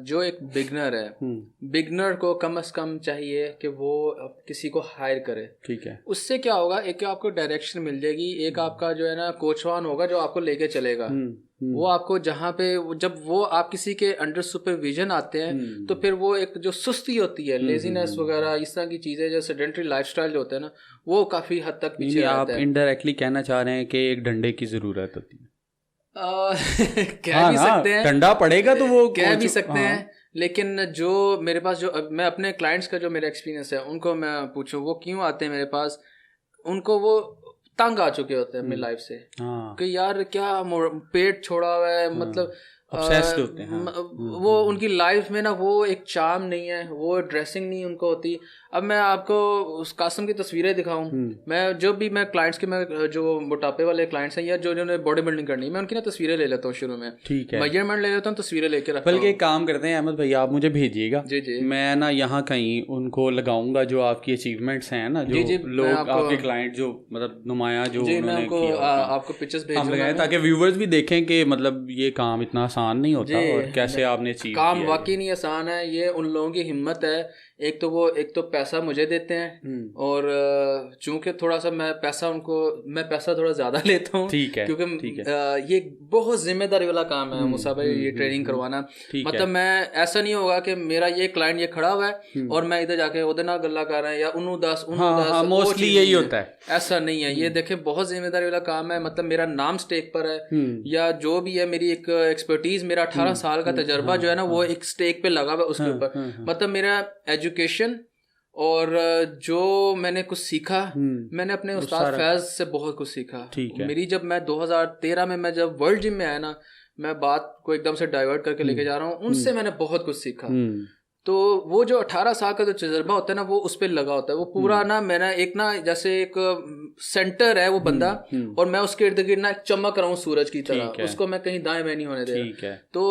Speaker 2: जो एक बिगनर है, बिगनर को कम से कम चाहिए कि वो किसी को हायर करे।
Speaker 1: ठीक है।
Speaker 2: उससे क्या होगा, एक आपको डायरेक्शन मिल जाएगी, एक आपका जो है ना कोचवान होगा जो आपको लेके चलेगा। वो आपको जहाँ पे जब वो आप किसी के अंडर सुपरविजन आते हैं तो फिर वो एक जो सुस्ती होती है, लेजीनेस वगैरह इस तरह की चीज़ें, जो सेडेंटरी लाइफस्टाइल जो होता है ना, वो काफ़ी हद तक पीछे रहता है।
Speaker 1: आप इनडायरेक्टली कहना चाह रहे हैं कि एक डंडे की ज़रूरत होती है?
Speaker 2: कह भी सकते हैं,
Speaker 1: ठंडा पड़ेगा तो वो
Speaker 2: कह भी सकते हैं, लेकिन जो मेरे पास जो मैं अपने क्लाइंट्स का जो मेरा एक्सपीरियंस है उनको मैं पूछूं वो क्यों आते हैं मेरे पास, उनको वो तंग आ चुके होते हैं अपनी लाइफ से कि यार क्या पेट छोड़ा हुआ है, मतलब
Speaker 1: ऑब्सेस्ड होते हैं।
Speaker 2: वो उनकी लाइफ में ना वो एक चार्म नहीं है, वो ड्रेसिंग नहीं उनको होती। अब मैं आपको उस कासम की तस्वीरें दिखाऊं, मैं जो भी मैं क्लाइंट्स के, मैं जो मोटापे वाले क्लाइंट्स हैं या जो जिन्होंने बॉडी बिल्डिंग करनी है, मैं उनकी ना तस्वीरें ले लेता हूँ शुरू में।
Speaker 1: ठीक है।
Speaker 2: मेजरमेंट ले लेता हूँ, तस्वीरें लेके रखता हूँ।
Speaker 1: बल्कि एक काम करते हैं अहमद भाई, आप मुझे भेजिएगा,
Speaker 2: जी
Speaker 1: मैं ना यहाँ कहीं उनको लगाऊंगा जो आपकी अचीवमेंट्स हैं ना, जो लोग आपके क्लाइंट जो मतलब नुमाया जो उन्होंने किया, आपको
Speaker 2: पिक्चर्स
Speaker 1: भेजूंगा ताकि व्यूवर्स भी देखें कि मतलब ये काम इतना आसान नहीं होता और कैसे आपने अचीव किया।
Speaker 2: काम वाकई नहीं आसान है, ये उन लोगों की हिम्मत है। एक तो पैसा मुझे देते हैं और चूंकि थोड़ा सा मैं पैसा थोड़ा ज्यादा लेता हूँ, क्योंकि ये बहुत जिम्मेदारी वाला काम है मुसा भाई, ये ट्रेनिंग करवाना। मतलब मैं ऐसा नहीं होगा कि मेरा ये क्लाइंट ये खड़ा हुआ है और मैं इधर जाके उधर ना गल्ला कर रहे हैं या उन्नू दस
Speaker 1: मोस्टली यही होता है,
Speaker 2: ऐसा नहीं है। ये देखे बहुत जिम्मेदारी वाला काम है, मतलब मेरा नाम स्टेक पर है या जो भी है, मेरी एक एक्सपर्टीज, मेरा 18 साल का तजर्बा जो है ना वो एक स्टेक पे लगा हुआ है उसके ऊपर। मतलब मेरा एजुकेशन और जो मैंने कुछ सीखा, मैंने अपने उस्ताद फैज से बहुत कुछ सीखा। मेरी जब मैं 2013 में मैं जब वर्ल्ड जिम में आया ना, मैं बात को एकदम से डाइवर्ट करके लेके जा रहा हूँ, उनसे मैंने बहुत कुछ सीखा। तो वो जो 18 साल का जो तजर्बा होता है ना, वो उस पर लगा होता है। वो पूरा ना मैंने एक ना जैसे एक सेंटर है वो बंदा, और मैं उसके इर्द गिर्द ना चमक रहा हूँ सूरज की तरह, उसको मैं कहीं दाएं बाएं नहीं होने दे रहा। तो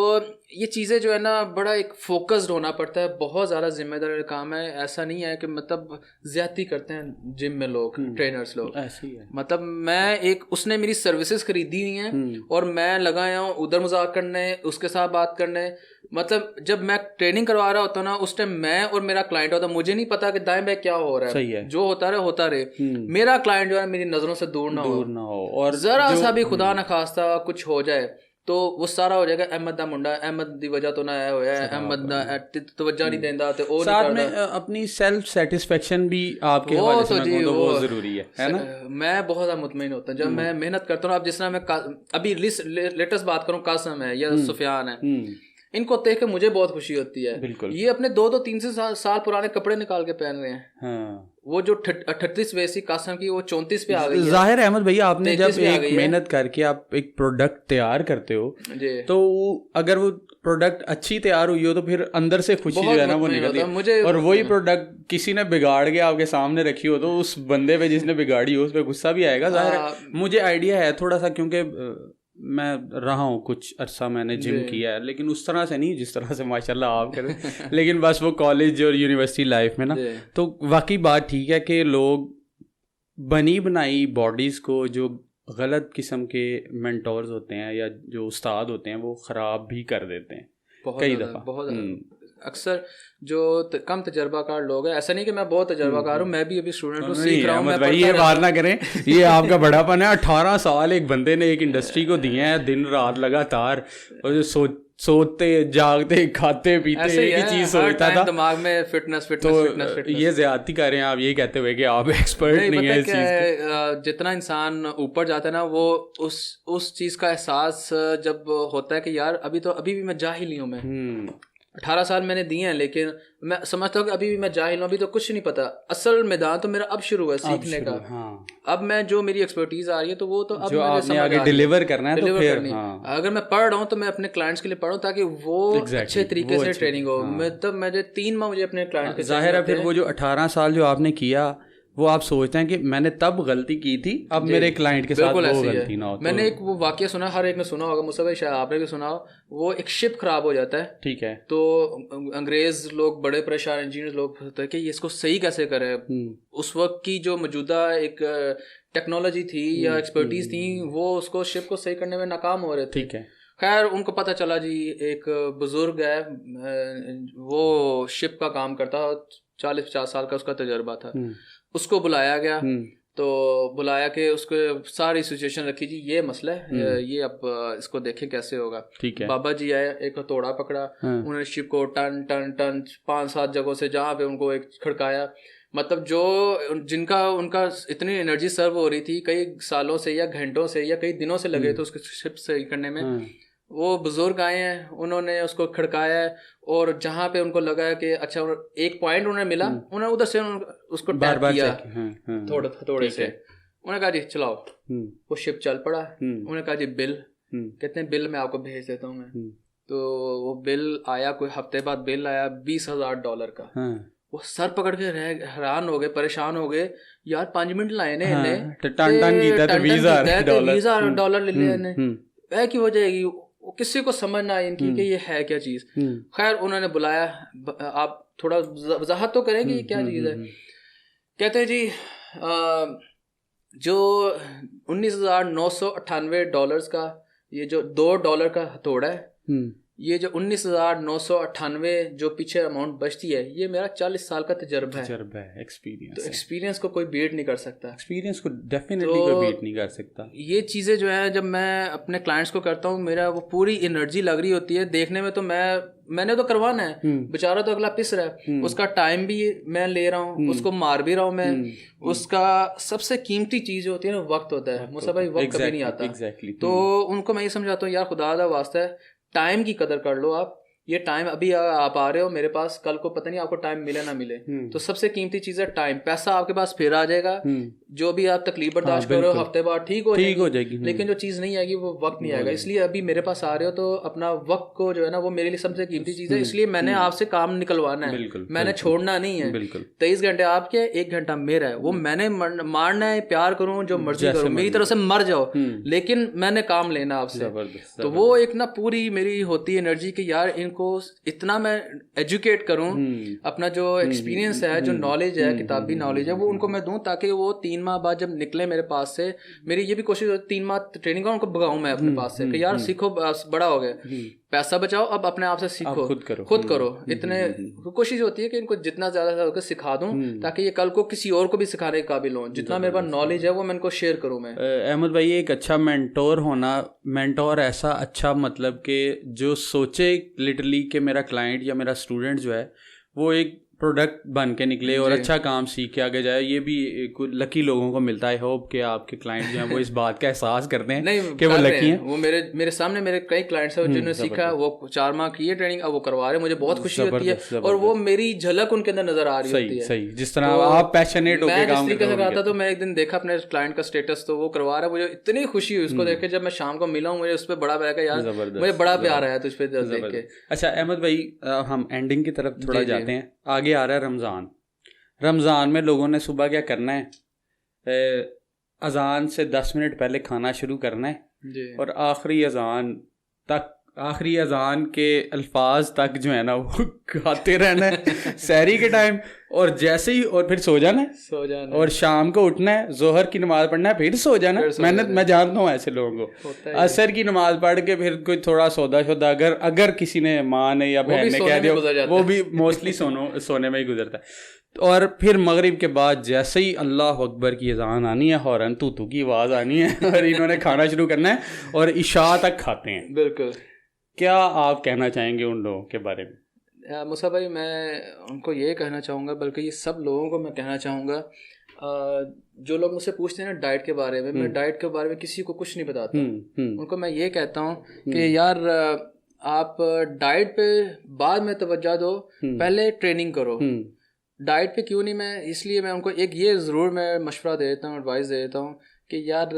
Speaker 2: ये चीज़ें जो है ना बड़ा एक फोकस्ड होना पड़ता है, बहुत ज़्यादा जिम्मेदारी काम है। ऐसा नहीं है कि मतलब ज्यादती करते हैं जिम में लोग, ट्रेनर्स लोग, ऐसे ही है। मतलब मैं उसने मेरी सर्विसेज खरीदी हुई हैं और मैं लगाया हूँ उधर मजाक करने, उसके साथ बात करने। मतलब जब मैं ट्रेनिंग करवा रहा होता ना, उस टाइम मैं और मेरा क्लाइंट होता, मुझे नहीं पता कि दाएं बाएं क्या हो रहा है, जो होता रहे। मेरा क्लाइंट जो है मेरी नजरों से दूर ना हो और जरा सा भी खुदा न खास्ता कुछ हो जाए तो वो सारा हो जाएगा अहमद दा मुंडा, अहमद दी वजह तो ना आया होया है, अहमद दा तवज्जो नहीं देंदा ते ओ
Speaker 1: साथ में अपनी सेल्फ सेटिस्फेक्शन भी आपके हवाले से तो बहुत जरूरी है ना।
Speaker 2: मैं बहुत ज्यादा मुतमईन होता हूं जब मैं मेहनत करता हूं। अब जिस तरह मैं अभी लेटेस्ट बात करूं, कासम है या सुफियान है, इनको देख के मुझे बहुत खुशी होती है।
Speaker 1: बिल्कुल।
Speaker 2: ये अपने 2-3 साल पुराने कपड़े निकाल के पहन रहे हैं।
Speaker 1: हाँ।
Speaker 2: वो जो 38 वैसी कासम की वो 34 पे आ गई है।
Speaker 1: जाहिर है अहमद भैया, आपने जब एक मेहनत करके आप एक प्रोडक्ट तैयार करते हो तो अगर वो प्रोडक्ट अच्छी तैयार हुई हो तो फिर अंदर से खुशी जो है ना वो निकलती है। और वही प्रोडक्ट किसी ने बिगाड़ के आपके सामने रखी हो तो उस बंदे पे जिसने बिगाड़ी हो उस पर गुस्सा भी आएगा। जाहिर है मुझे आइडिया है थोड़ा सा, क्योंकि मैं रहा हूँ कुछ अरसा, मैंने जिम किया है, लेकिन उस तरह से नहीं जिस तरह से माशाल्लाह आप करें लेकिन बस वो कॉलेज और यूनिवर्सिटी लाइफ में ना, तो वाकई बात ठीक है कि लोग बनी बनाई बॉडीज़ को जो गलत किस्म के मेंटोर्स होते हैं या जो उस्ताद होते हैं वो ख़राब भी कर देते हैं कई दफ़ा। बहुत
Speaker 2: अक्सर जो कम तजर्बाकार लोग हैं, ऐसा नहीं कि मैं बहुत तजर्बाकार हूँ, मैं भी अभी स्टूडेंट हूँ, सीख रहा हूँ।
Speaker 1: ये बात ना करें, ये आपका बड़ापन है। 18 साल एक बंदे ने एक इंडस्ट्री को दिए हैं, दिन रात लगातार, और जो सोते जागते खाते पीते एक ही चीज सोचता था
Speaker 2: दिमाग में, फिटनेस।
Speaker 1: तो ये ज्यादती कर रहे हैं आप ये कहते हुए कि आप एक्सपर्ट नहीं है इस चीज।
Speaker 2: जितना इंसान ऊपर जाता है ना, वो उस चीज का एहसास जब होता है कि यार अभी भी मैं जाहिल ही हूँ मैं। 18 साल मैंने दिए हैं, लेकिन मैं समझता हूँ कि अभी भी मैं जाहिल हूँ, अभी तो कुछ नहीं पता। असल मैदान तो मेरा अब शुरू है सीखने का।
Speaker 1: हाँ।
Speaker 2: अब मैं जो मेरी एक्सपर्टीज आ रही है तो वो तो अब
Speaker 1: जो आपने आगे डिलीवर करना है, तो फिर
Speaker 2: अगर मैं पढ़ रहा हूँ तो मैं अपने क्लाइंट्स के लिए पढ़ रहा हूँ ताकि वो अच्छे तरीके से ट्रेनिंग हो। मतलब मुझे 3 माह मुझे अपने क्लाइंट के
Speaker 1: जाहिर है। फिर वो जो 18 साल जो आपने किया, वो आप सोचते हैं कि मैंने तब गलती की थी, अब मेरे क्लाइंट के साथ वो गलती ना हो।
Speaker 2: मैंने एक वो वाकया सुना, हर एक ने सुना होगा, मुसा भाई शायद आपने भी सुना हो। वो एक शिप खराब हो जाता है,
Speaker 1: ठीक है,
Speaker 2: तो अंग्रेज लोग बड़े परेशान, इंजीनियर लोग होते हैं कि इसको सही कैसे करें। उस वक्त की जो मौजूदा एक टेक्नोलॉजी थी या एक्सपर्टीज थी, वो उसको शिप को सही करने में नाकाम हो रहे थे।
Speaker 1: ठीक है।
Speaker 2: खैर उनको पता चला जी, एक बुजुर्ग है, वो शिप का काम करता, 40-50 साल का उसका तजर्बा था। उसको बुलाया गया, तो बुलाया के उसको सारी सिचुएशन रखी जी, ये मसला है, ये अब इसको देखें कैसे होगा।
Speaker 1: ठीक है।
Speaker 2: बाबा जी आए, एक हथौड़ा पकड़ा, उन्होंने शिप को टन टन टन 5-7 जगहों से जहाँ पे उनको एक खड़काया। मतलब जो जिनका उनका इतनी एनर्जी सर्व हो रही थी, कई सालों से या घंटों से या कई दिनों से लगे थे उसको शिप सही करने में। वो बुजुर्ग आए हैं, उन्होंने उसको खड़काया है, और जहाँ पे उनको लगा है कि अच्छा एक पॉइंट उन्हें मिला, उन्होंने उधर से उसको टैप किया थोड़े से। उन्होंने कहा जी चलाओ, वो शिप चल पड़ा। उन्होंने कहा जी बिल, कहते हैं बिल मैं आपको भेज देता हूँ मैं। तो वो बिल आया, कोई हफ्ते बाद बिल आया $20,000 का। वो सर पकड़ के हैरान हो गए, परेशान हो गए, यार 5 मिनट लाए ने $20,000 ले लिया की वजह है, किसी को समझ ना आई इनकी कि ये है क्या चीज़। खैर उन्होंने बुलाया, आप थोड़ा वजाहत तो करें कि ये क्या चीज़ है। कहते हैं जी जो $19,998 का ये जो $2 का हथौड़ा है, ये जो 19,998 जो पीछे अमाउंट बचती है, ये मेरा 40 साल का तजर्बा है, एक्सपीरियंस। तो एक्सपीरियंस को कोई बीट नहीं कर सकता,
Speaker 1: एक्सपीरियंस को डेफिनेटली कोई बीट नहीं कर सकता।
Speaker 2: ये चीज़ें जो है जब मैं अपने क्लाइंट्स को करता हूँ, मेरा वो पूरी एनर्जी लग रही होती है देखने में। तो मैंने तो करवाना है, बेचारा तो अगला पिस रहा है, उसका टाइम भी मैं ले रहा हूँ, उसको मार भी रहा हूँ मैं। उसका सबसे कीमती चीज़ होती है ना, वक्त होता है। मुसा भाई वक्त कभी नहीं आता। तो उनको मैं ये समझाता हूँ, यार खुदा दा वास्ता है, टाइम की कदर कर लो आप। ये टाइम अभी आप आ रहे हो मेरे पास, कल को पता नहीं आपको टाइम मिले ना मिले। तो सबसे कीमती चीज़ है टाइम। पैसा आपके पास फिर आ जाएगा, जो भी आप तकलीफ बर्दाश्त कर रहे हो हफ्ते बाद ठीक हो जाएगी। लेकिन जो चीज़ नहीं आएगी वो वक्त नहीं आएगा। इसलिए अभी मेरे पास आ रहे हो तो अपना वक्त को जो है ना, वो मेरे लिए सबसे कीमती चीज़ है। इसलिए मैंने आपसे काम निकलवाना है, मैंने छोड़ना नहीं है। 23 घंटे आपके, 1 घंटा मेरा है। वो मैंने मारना है, प्यार करूँ जो मर्जी करूँ, मेरी तरफ से मर जाओ, लेकिन मैंने काम लेना आपसे। तो वो एक ना पूरी मेरी होती है एनर्जी कि यार इनको इतना मैं एजुकेट करूं, अपना जो एक्सपीरियंस है, जो नॉलेज है, किताबी नॉलेज है, वो उनको मैं दूं, ताकि वो 3 माह बाद जब निकले मेरे पास से, मेरी ये भी कोशिश होती है 3 माह ट्रेनिंग का उनको भगाऊं मैं अपने पास से कि यार सीखो, बड़ा हो गए, पैसा बचाओ, अब अपने आप से सीखो, खुद करो। इतने कोशिश होती है कि इनको जितना ज्यादा सिखा दूं, ताकि ये कल को किसी और को भी सिखाने के काबिल हो। जितना मेरे पास नॉलेज है वो मैं इनको शेयर करूं। मैं
Speaker 1: अहमद भाई, एक अच्छा मेंटोर होना, मेंटोर ऐसा अच्छा, मतलब कि जो सोचे लिटरली कि मेरा क्लाइंट या मेरा स्टूडेंट जो है वो एक प्रोडक्ट बन के निकले और अच्छा काम सीख के आगे जाए। ये भी लकी लोगों को मिलता है। होप कि आपके क्लाइंट जो हैं वो इस बात का एहसास करते हैं कि वो लकी हैं।
Speaker 2: वो मेरे सामने मेरे कई क्लाइंट्स हैं जिन्होंने सीखा, वो 4 माह की है ट्रेनिंग, अब वो करवा रहे हैं, मुझे बहुत खुशी होती है और वो मेरी झलक उनके अंदर नजर आ रही होती है।
Speaker 1: सही, जिस तरह आप पैशनेट होकर काम
Speaker 2: करते हो। मैं तो मैं एक दिन देखा अपने क्लाइंट का स्टेटस, तो वो करवा रहा है, मुझे इतनी खुशी हुई उसको देख के। जब मैं शाम को मिला हूँ, मुझे उस पर बड़ा प्यार, यार मुझे बड़ा प्यार आया तो उस पर देख के।
Speaker 1: अच्छा अहमद भाई, हम एंडिंग की तरफ थोड़ा जाते हैं। आगे आ रहा है रमज़ान में लोगों ने सुबह क्या करना है, अजान से 10 मिनट पहले खाना शुरू करना है और आखिरी अजान के अल्फाज तक जो है ना वो खाते रहना है सहरी के टाइम, और जैसे ही और फिर सो जाना है और शाम को उठना है, जोहर की नमाज पढ़ना है, फिर सो जाना है। मैं जानता हूँ ऐसे लोगों को, असर की नमाज पढ़ के फिर कोई थोड़ा सौदा अगर किसी ने माँ ने या बहन ने कह दिया, वो भी मोस्टली सोने में ही गुजरता है। और फिर मगरिब के बाद जैसे ही अल्लाह अकबर की अजान आनी है, हौरन तू की आवाज़ आनी है और इन्होंने खाना शुरू करना है और इशा तक खाते हैं।
Speaker 2: बिल्कुल।
Speaker 1: क्या आप कहना चाहेंगे उन लोगों के बारे में?
Speaker 2: मुसा भाई, मैं उनको ये कहना चाहूँगा, बल्कि ये सब लोगों को मैं कहना चाहूँगा, जो लोग मुझसे पूछते हैं ना डाइट के बारे में, मैं डाइट के बारे में किसी को कुछ नहीं बताता। उनको मैं ये कहता हूँ कि यार आप डाइट पे बाद में तवज्जो दो, पहले ट्रेनिंग करो। डाइट पे क्यों नहीं, मैं इसलिए मैं उनको एक ये ज़रूर मैं मशवरा दे देता हूँ, एडवाइस दे देता हूँ कि यार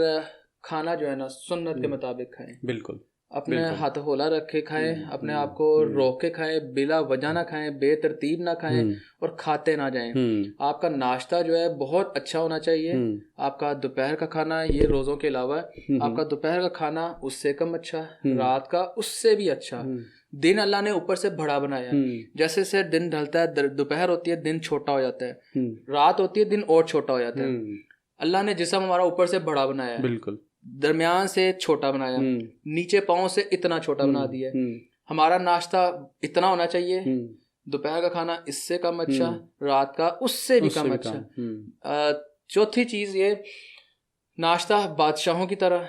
Speaker 2: खाना जो है ना सुन्नत के मुताबिक खाएं।
Speaker 1: बिल्कुल।
Speaker 2: अपने हाथ होला रखे खाएं, अपने आप को रोक के खाएं, बिला वजह ना खाएं, बेतरतीब ना खाएं और खाते ना जाएं। आपका नाश्ता जो है बहुत अच्छा होना चाहिए। आपका दोपहर का खाना, ये रोज़ों के अलावा आपका दोपहर का खाना उससे कम अच्छा, रात का उससे भी अच्छा। दिन अल्लाह ने ऊपर से बड़ा बनाया है। जैसे से दिन ढलता है, दोपहर होती है दिन छोटा हो जाता है, रात होती है दिन और छोटा हो जाता है। अल्लाह ने जिस्म हमारा ऊपर से बड़ा बनाया है, बिल्कुल, दरमियान से छोटा बनाया, नीचे पाँव से इतना छोटा बना दिया। हमारा नाश्ता इतना होना चाहिए, दोपहर का खाना इससे कम अच्छा, रात का उससे भी कम अच्छा। चौथी चीज़ ये, नाश्ता बादशाहों की तरह,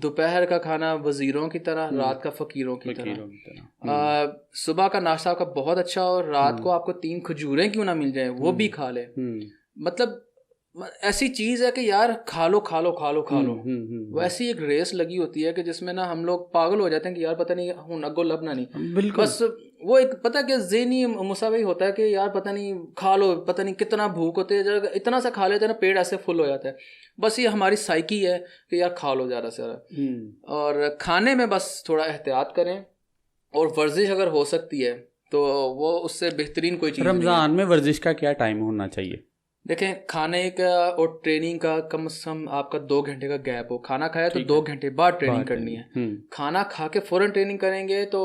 Speaker 2: दोपहर का खाना वजीरों की तरह, रात का फकीरों की तरह। सुबह का नाश्ता आपका बहुत अच्छा और रात को आपको 3 खजूरें क्यों ना मिल जाए वो भी खा ले। मतलब ऐसी चीज है कि यार खा लो खा लो खा लो खा लो। वैसी एक रेस लगी होती है कि जिसमें ना हम लोग पागल हो जाते हैं कि यार पता नहीं हूँ अगो लबना नहीं, बस वो एक पता क्या ज़हनी मुसावी होता है कि यार पता नहीं खा लो, पता नहीं कितना भूख होती है, इतना सा खा लेते हैं ना पेट ऐसे फुल हो जाता है। बस ये हमारी साइकी है कि यार खा लो ज़्यादा से ज़्यादा। और खाने में बस थोड़ा एहतियात करें और वर्जिश अगर हो सकती है तो वो उससे बेहतरीन कोई चीज़।
Speaker 1: रमज़ान में वर्जिश का क्या टाइम होना चाहिए?
Speaker 2: देखें, खाने का और ट्रेनिंग का कम से कम आपका 2 घंटे का गैप हो। खाना खाया तो 2 घंटे बाद ट्रेनिंग करनी है। खाना खा के फौरन ट्रेनिंग करेंगे तो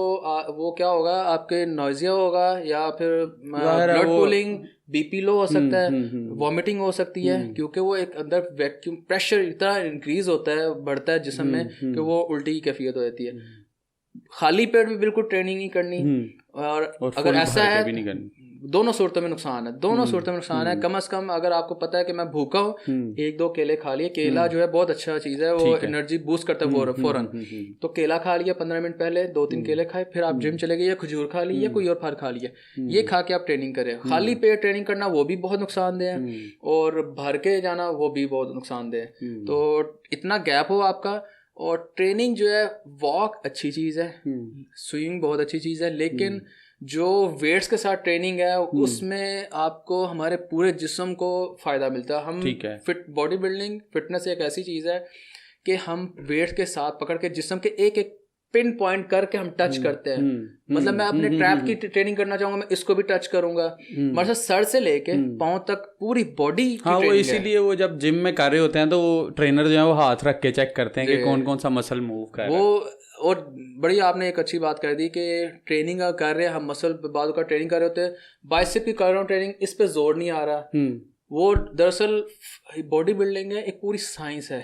Speaker 2: वो क्या होगा, आपके नॉइजिया होगा या फिर ब्लड पूलिंग, बीपी लो हो सकता है, वॉमिटिंग हो सकती है, क्योंकि वो एक अंदर वैक्यूम प्रेशर इतना इंक्रीज होता है, बढ़ता है जिस्म में कि वो उल्टी की कैफियत हो जाती है। खाली पेट भी बिल्कुल ट्रेनिंग नहीं करनी, और अगर ऐसा है भी नहीं करनी। दोनों सूरतों में नुकसान है, दोनों सूरतों में नुकसान है। कम से कम अगर आपको पता है कि मैं भूखा हूँ, 1-2 केले खा लिए। केला जो है बहुत अच्छा चीज़ है, वो एनर्जी बूस्ट करता है फौरन। तो केला खा लिया 15 मिनट पहले, 2-3 केले खाए, फिर आप जिम चले गए, या खजूर खा ली या कोई और फल खा लिया, ये खा के आप ट्रेनिंग करें। खाली पेट ट्रेनिंग करना वो भी बहुत नुकसानदेह है, और भर के जाना वो भी बहुत नुकसानदेह है। तो इतना गैप हो आपका। और ट्रेनिंग जो है, वॉक अच्छी चीज़ है, स्विमिंग बहुत अच्छी चीज़ है, लेकिन जो वेट्स के साथ ट्रेनिंग है उसमें आपको हमारे पूरे जिस्म को फ़ायदा मिलता है। हम फिट बॉडी बिल्डिंग फिटनेस एक ऐसी चीज़ है कि हम वेट्स के साथ पकड़ के जिस्म के एक पिन पॉइंट करके हम टच करते हैं। मतलब मैं अपने ट्रैप की ट्रेनिंग करना चाहूंगा, मैं इसको भी टच करूंगा, मतलब सर से लेके पांव तक पूरी बॉडी की।
Speaker 1: हाँ, वो इसीलिए वो जब जिम में कर रहे होते हैं तो वो ट्रेनर जो है वो हाथ रख के चेक करते हैं कि कौन कौन सा मसल मूव कर रहा है।
Speaker 2: वो और बड़ी आपने एक अच्छी बात कर दी कि ट्रेनिंग कर रहे हैं हम, मसल बाद का ट्रेनिंग कर रहे होते हैं, बाइसेप की कर रहे हो ट्रेनिंग, इस पे जोर नहीं आ रहा। वो दरअसल बॉडी बिल्डिंग है, एक पूरी साइंस है,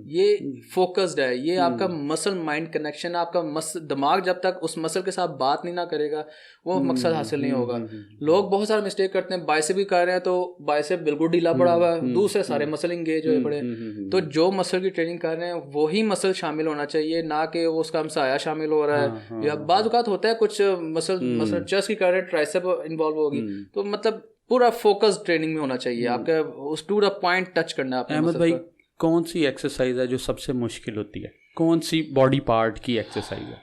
Speaker 2: ये फोकस्ड है, ये आपका मसल माइंड कनेक्शन, आपका दिमाग जब तक उस मसल के साथ बात नहीं ना करेगा वो मकसद हासिल नहीं होगा। लोग बहुत सारे मिस्टेक करते हैं, बाइसेप भी कर रहे हैं तो बाइसेप बिल्कुल ढीला पड़ा हुआ है, दूसरे सारे मसल इंगेज हुए पड़े। तो जो मसल की ट्रेनिंग कर रहे हैं वही मसल शामिल होना चाहिए, ना कि वो उसका हमसाया शामिल हो रहा है। या बाज़ औक़ात होता है कुछ मसल चेस्ट की कर रहे हैं, ट्राइसेप इन्वॉल्व होगी, तो मतलब पूरा फोकस ट्रेनिंग में होना चाहिए। आपके उस टू द पॉइंट टच करना है।
Speaker 1: अहमद भाई, कौन सी एक्सरसाइज है जो सबसे मुश्किल होती है? कौन सी बॉडी पार्ट की एक्सरसाइज है?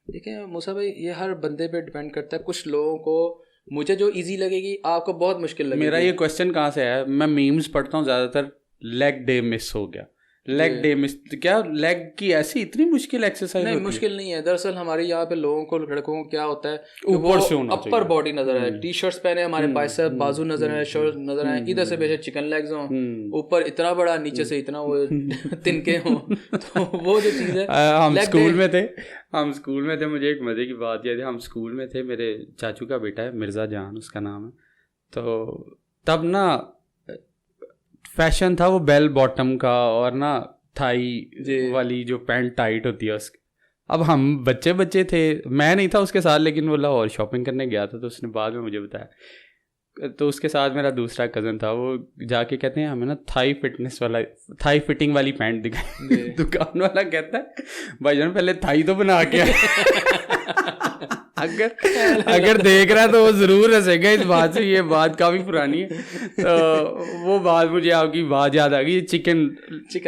Speaker 2: देखिए मूसा भाई, ये हर बंदे पे डिपेंड करता है। कुछ लोगों को, मुझे जो इजी लगेगी आपको बहुत मुश्किल लगेगी।
Speaker 1: मेरा ये क्वेश्चन कहाँ से आया, मैं मीम्स पढ़ता हूँ ज़्यादातर, लेग डे मिस हो गया, लेग डे मिस, क्या लेग की ऐसी इतनी मुश्किल एक्सरसाइज?
Speaker 2: नहीं, मुश्किल नहीं है। दरअसल हमारे यहाँ पे लोगों को, लड़कों को क्या होता है, ऊपर से अपर बॉडी नजर है, टी शर्ट्स पहने, हमारे बाइसेप बाजू नजर है, शर्ट नजर है, इधर से बेशक चिकन लेग्स हो, ऊपर इतना बड़ा, नीचे से इतना वो तिनके हो, तो वो जो चीज़ है।
Speaker 1: हम स्कूल में थे, मुझे एक मजे की बात याद है। हम स्कूल में थे, मेरे चाचू का बेटा है, मिर्ज़ा जान उसका नाम है, तो तब ना फैशन था वो बेल बॉटम का, और ना थाई वाली जो पैंट टाइट होती है उसकी। अब हम बच्चे थे, मैं नहीं था उसके साथ, लेकिन वो लाहौर शॉपिंग करने गया था, तो उसने बाद में मुझे बताया। तो उसके साथ मेरा दूसरा कज़न था, वो जाके कहते हैं हमें ना थाई फिटिंग वाली पैंट दिखाई। दुकान वाला कहता है भाईजान पहले थाई तो बना के अगर देख रहा है तो वो जरूर हंसेगा इस बात से, ये बात काफी पुरानी है। तो वो बात मुझे आपकी बात याद आ गई। चिकन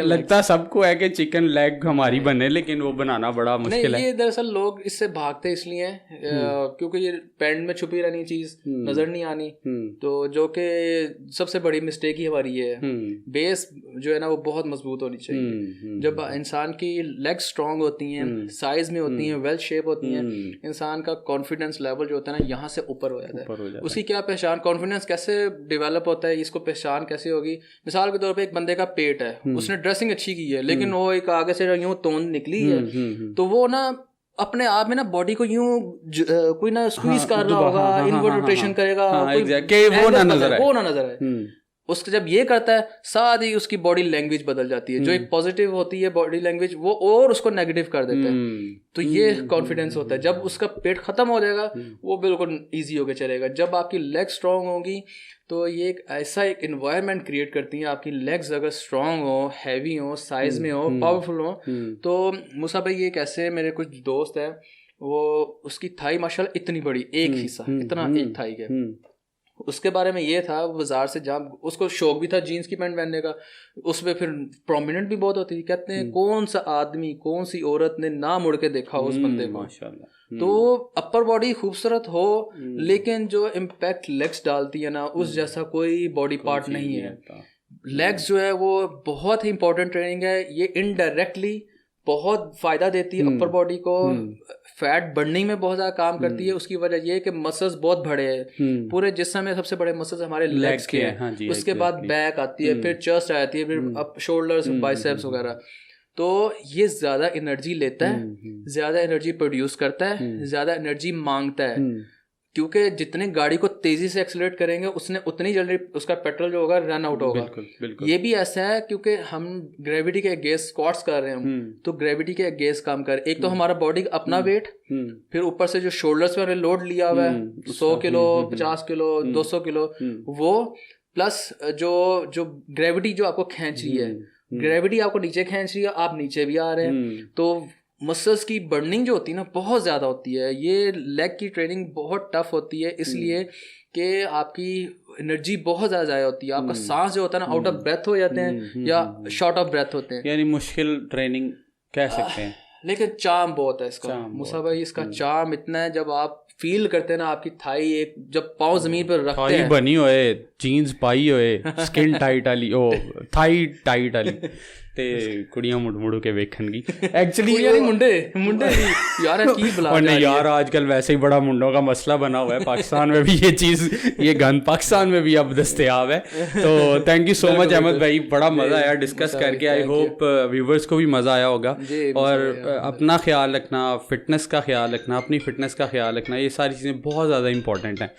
Speaker 1: लगता सबको है कि चिकन लेग हमारी बने, लेकिन वो बनाना बड़ा मुश्किल है।
Speaker 2: ये दरअसल लोग इससे भागते इसलिए क्योंकि ये पैंट में छुपी रहनी चीज नजर नहीं आनी, तो जो कि सबसे बड़ी मिस्टेक ही हमारी है। बेस जो है ना वो बहुत मजबूत होनी चाहिए। जब इंसान की लेग स्ट्रांग होती हैं, साइज में होती हैं, वेल शेप होती हैं, इंसान का कॉन्फिडेंस लेवल जो होता है ना यहाँ से ऊपर हो जाता है। उसकी क्या पहचान, कॉन्फिडेंस कैसे डेवलप होता है, इसको पहचान कैसे होगी? मिसाल के तौर पे एक बंदे का पेट है, उसने ड्रेसिंग अच्छी की है, लेकिन वो एक आगे से यूं तोंद निकली है, तो वो ना अपने आप में ना बॉडी को यूं कोई ना स्क्वीज कर रहा होगा, इनवर्ट रोटेशन करेगा, वो ना नजर आए। उसके जब ये करता है साथ ही उसकी बॉडी लैंग्वेज बदल जाती है, जो एक पॉजिटिव होती है बॉडी लैंग्वेज वो और उसको नेगेटिव कर देता है। तो ये कॉन्फिडेंस होता है। जब उसका पेट खत्म हो जाएगा वो बिल्कुल ईजी होकर चलेगा। जब आपकी लेग स्ट्रांग होगी तो ये एक ऐसा एक एनवायरनमेंट क्रिएट करती है, आपकी लेग्स अगर स्ट्रांग हो, हैवी हो, साइज में हो, पावरफुल हो। तो मूसा भाई ये कैसे, मेरे कुछ दोस्त हैं, वो उसकी थाई माशाल्लाह इतनी बड़ी, एक हिस्सा इतना एक थाई के, उसके बारे में ये था बाजार से जहाँ उसको शौक भी था जीन्स की पैंट पहनने का, उसमें फिर प्रोमिनेंट भी बहुत होती थी। कहते हैं कौन सा आदमी, कौन सी औरत ने ना मुड़ के देखा उस बंदे को। तो अपर बॉडी खूबसूरत हो लेकिन जो इम्पैक्ट लेग्स डालती है ना उस जैसा कोई बॉडी पार्ट नहीं है। लेग्स जो है वो बहुत ही इंपॉर्टेंट ट्रेनिंग है। ये इनडायरेक्टली बहुत फायदा देती है अपर बॉडी को, फैट बर्निंग में बहुत ज्यादा काम करती है। उसकी वजह ये है कि मसल्स बहुत बड़े हैं, पूरे जिस्म में सबसे बड़े मसल्स हमारे लेग्स के हैं। हाँ जी, उसके बाद बैक आती है, फिर चेस्ट आती है, फिर अप शोल्डर्स, बाइसेप्स वगैरह। तो ये ज्यादा एनर्जी लेता है, ज्यादा एनर्जी प्रोड्यूस करता है, ज्यादा एनर्जी मांगता है, क्योंकि जितने गाड़ी को तेजी से एक्सेलरेट करेंगे उसने उतनी जल्दी उसका पेट्रोल जो होगा रन आउट होगा। बिल्कुल। ये भी ऐसा है क्योंकि हम ग्रेविटी के अगेंस्ट स्क्वाट्स कर रहे हैं, तो ग्रेविटी के अगेंस्ट काम कर, एक तो हमारा बॉडी का अपना वेट, फिर ऊपर से जो शोल्डर्स पे हमने लोड लिया हुआ है 100 किलो, 50 किलो, 200 किलो, वो प्लस जो ग्रेविटी जो आपको खींच रही है, ग्रेविटी आपको नीचे खींच रही है, आप नीचे भी आ रहे हैं, तो मसल्स की बर्निंग जो होती है ना बहुत ज़्यादा होती है। ये लेग की ट्रेनिंग बहुत टफ होती है इसलिए कि आपकी एनर्जी बहुत ज़्यादा ज़ाया होती है, आपका सांस जो होता है ना आउट ऑफ ब्रेथ हो जाते हैं या शॉर्ट ऑफ ब्रेथ होते हैं,
Speaker 1: यानी मुश्किल ट्रेनिंग कह सकते हैं।
Speaker 2: लेकिन चार्म बहुत है इसका मूसा भाई, इसका चार्म इतना है, जब आप फील करते हैं ना आपकी थाई एक, जब पाँव जमीन पर रखते हैं,
Speaker 1: बनी होए, जीन्स पाई होए, स्किन टाइट वाली, ओ थाई टाइट वाली, ते कुड़ियां मुड़ के वेखणगी एक्चुअली
Speaker 2: यार मुंडे यार की बुला
Speaker 1: और नहीं यार आजकल वैसे ही बड़ा मुंडों का मसला बना हुआ है पाकिस्तान में भी, ये चीज़, ये गन पाकिस्तान में भी अब दस्तयाब है। तो thank you so much Ahmed भाई, बड़ा मज़ा आया डिस्कस करके। आई होप व्यूवर्स को भी मज़ा आया होगा। और अपना ख्याल रखना, फिटनेस का ख्याल रखना, अपनी फिटनेस का ख्याल रखना, ये सारी चीज़ें बहुत ज़्यादा इंपॉर्टेंट हैं।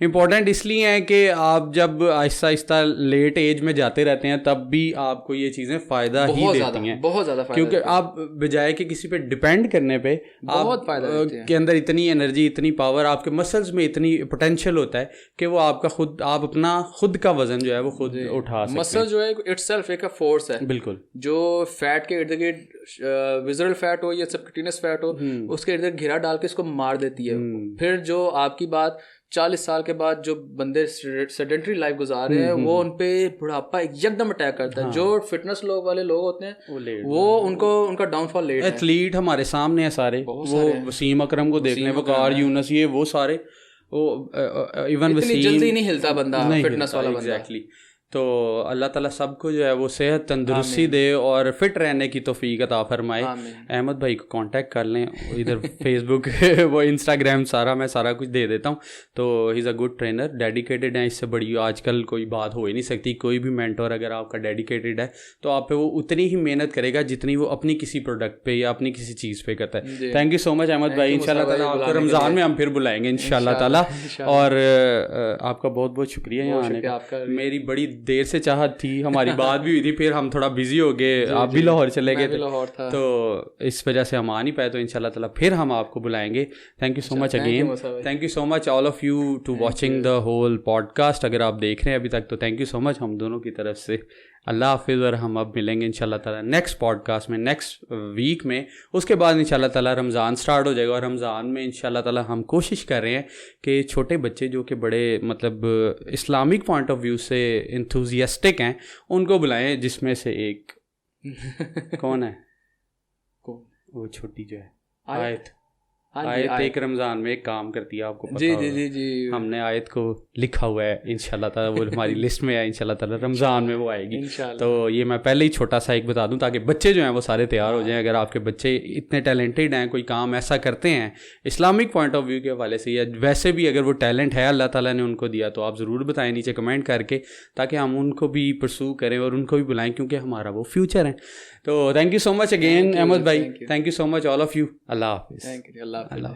Speaker 1: इम्पॉर्टेंट इसलिए है कि आप जब आहिस्ता आहिस्ता लेट एज में जाते रहते हैं तब भी आपको ये चीज़ें फ़ायदा ही देती हैं,
Speaker 2: बहुत ज़्यादा,
Speaker 1: क्योंकि आप बजाय कि किसी पे डिपेंड करने पे
Speaker 2: बहुत फायदा
Speaker 1: के अंदर इतनी एनर्जी, इतनी पावर, आपके मसल्स में इतनी पोटेंशियल होता है कि वो आपका आप अपना खुद का वजन जो है वो खुद उठा सकते हैं।
Speaker 2: मसल जो है इटसेल्फ एक फोर्स है,
Speaker 1: बिल्कुल,
Speaker 2: जो फैट के इर्द गिर्द विजरल फैट हो या सबक्यूटेनियस फैट हो उसके इर्द गिर्द घेरा डाल के इसको मार देती है। फिर जो आपकी बात 40 साल के बाद जो बंदे सेडेंटरी लाइफ गुजार रहे हैं वो उन पे बुढ़ापा एकदम अटैक करता है। जो फिटनेस लोग वाले लोग होते हैं वो उनका डाउनफॉल लेट है।
Speaker 1: एथलीट हमारे सामने है सारे, वो वसीम अकरम को देख लें, वकार यूनस, ये वो सारे, वो इवन वसीम
Speaker 2: जल्दी नहीं हिलता बंदा, फिटनेस वाला बंदा।
Speaker 1: एग्जैक्टली। तो अल्लाह ताला सबको जो है वो सेहत तंदुरुस्ती दे और फिट रहने की तौफीक अता फरमाए। अहमद भाई को कांटेक्ट कर लें, इधर फेसबुक वो इंस्टाग्राम मैं सारा कुछ दे देता हूँ। तो he is a good trainer, dedicated है, इससे बड़ी आजकल कोई बात हो ही नहीं सकती। कोई भी मेंटोर अगर आपका डेडिकेटेड है तो आप पे वो उतनी ही मेहनत करेगा जितनी वो अपनी किसी प्रोडक्ट पे या अपनी किसी चीज़ पे करता है। Thank you so much Ahmed भाई, इंशाल्लाह ताला आपको रमज़ान में हम फिर बुलाएंगे इंशाल्लाह ताला। और आपका बहुत बहुत शुक्रिया यहाँ आने का। मेरी बड़ी देर से चाहत थी, हमारी बात भी हुई थी, फिर हम थोड़ा बिजी हो गए, आप भी लाहौर चले गए थे, तो इस वजह से हम आ नहीं पाए। तो इंशाल्लाह ताला फिर हम आपको बुलाएंगे। Thank you so much again, thank you so much all of you to watching the whole podcast. अगर आप देख रहे हैं अभी तक तो थैंक यू सो मच हम दोनों की तरफ से। अल्लाह हाफिज़। और हम अब मिलेंगे इंशाल्लाह ताला नेक्स्ट पॉडकास्ट में नेक्स्ट वीक में। उसके बाद इंशाल्लाह ताला रमज़ान स्टार्ट हो जाएगा और रमज़ान में इंशाल्लाह ताला हम कोशिश कर रहे हैं कि छोटे बच्चे जो कि बड़े मतलब इस्लामिक पॉइंट ऑफ व्यू से इंथुजियास्टिक हैं उनको बुलाएं, जिसमें से एक कौन है? वो छोटी जो है आयत एक रमज़ान में एक काम करती है, आपको पता होगा। जी हमने आयत को लिखा हुआ है इंशाल्लाह ताला, वो हमारी लिस्ट में है, इंशाल्लाह ताला रमज़ान में वो आएगी। तो ये मैं पहले ही छोटा सा एक बता दूं ताकि बच्चे जो हैं वो सारे तैयार हो जाएं। अगर आपके बच्चे इतने टैलेंटेड हैं, कोई काम ऐसा करते हैं इस्लामिक पॉइंट ऑफ व्यू के हवाले से, या वैसे भी अगर वो टैलेंट है अल्लाह ताला ने उनको दिया, तो आप ज़रूर बताएं नीचे कमेंट करके, ताकि हम उनको भी परसू करें और उनको भी बुलाएं, क्योंकि हमारा वो फ्यूचर है। तो thank you so much again Ahmed bhai, thank you so much all of you. Allah हाफिज़।
Speaker 2: अल्लाह।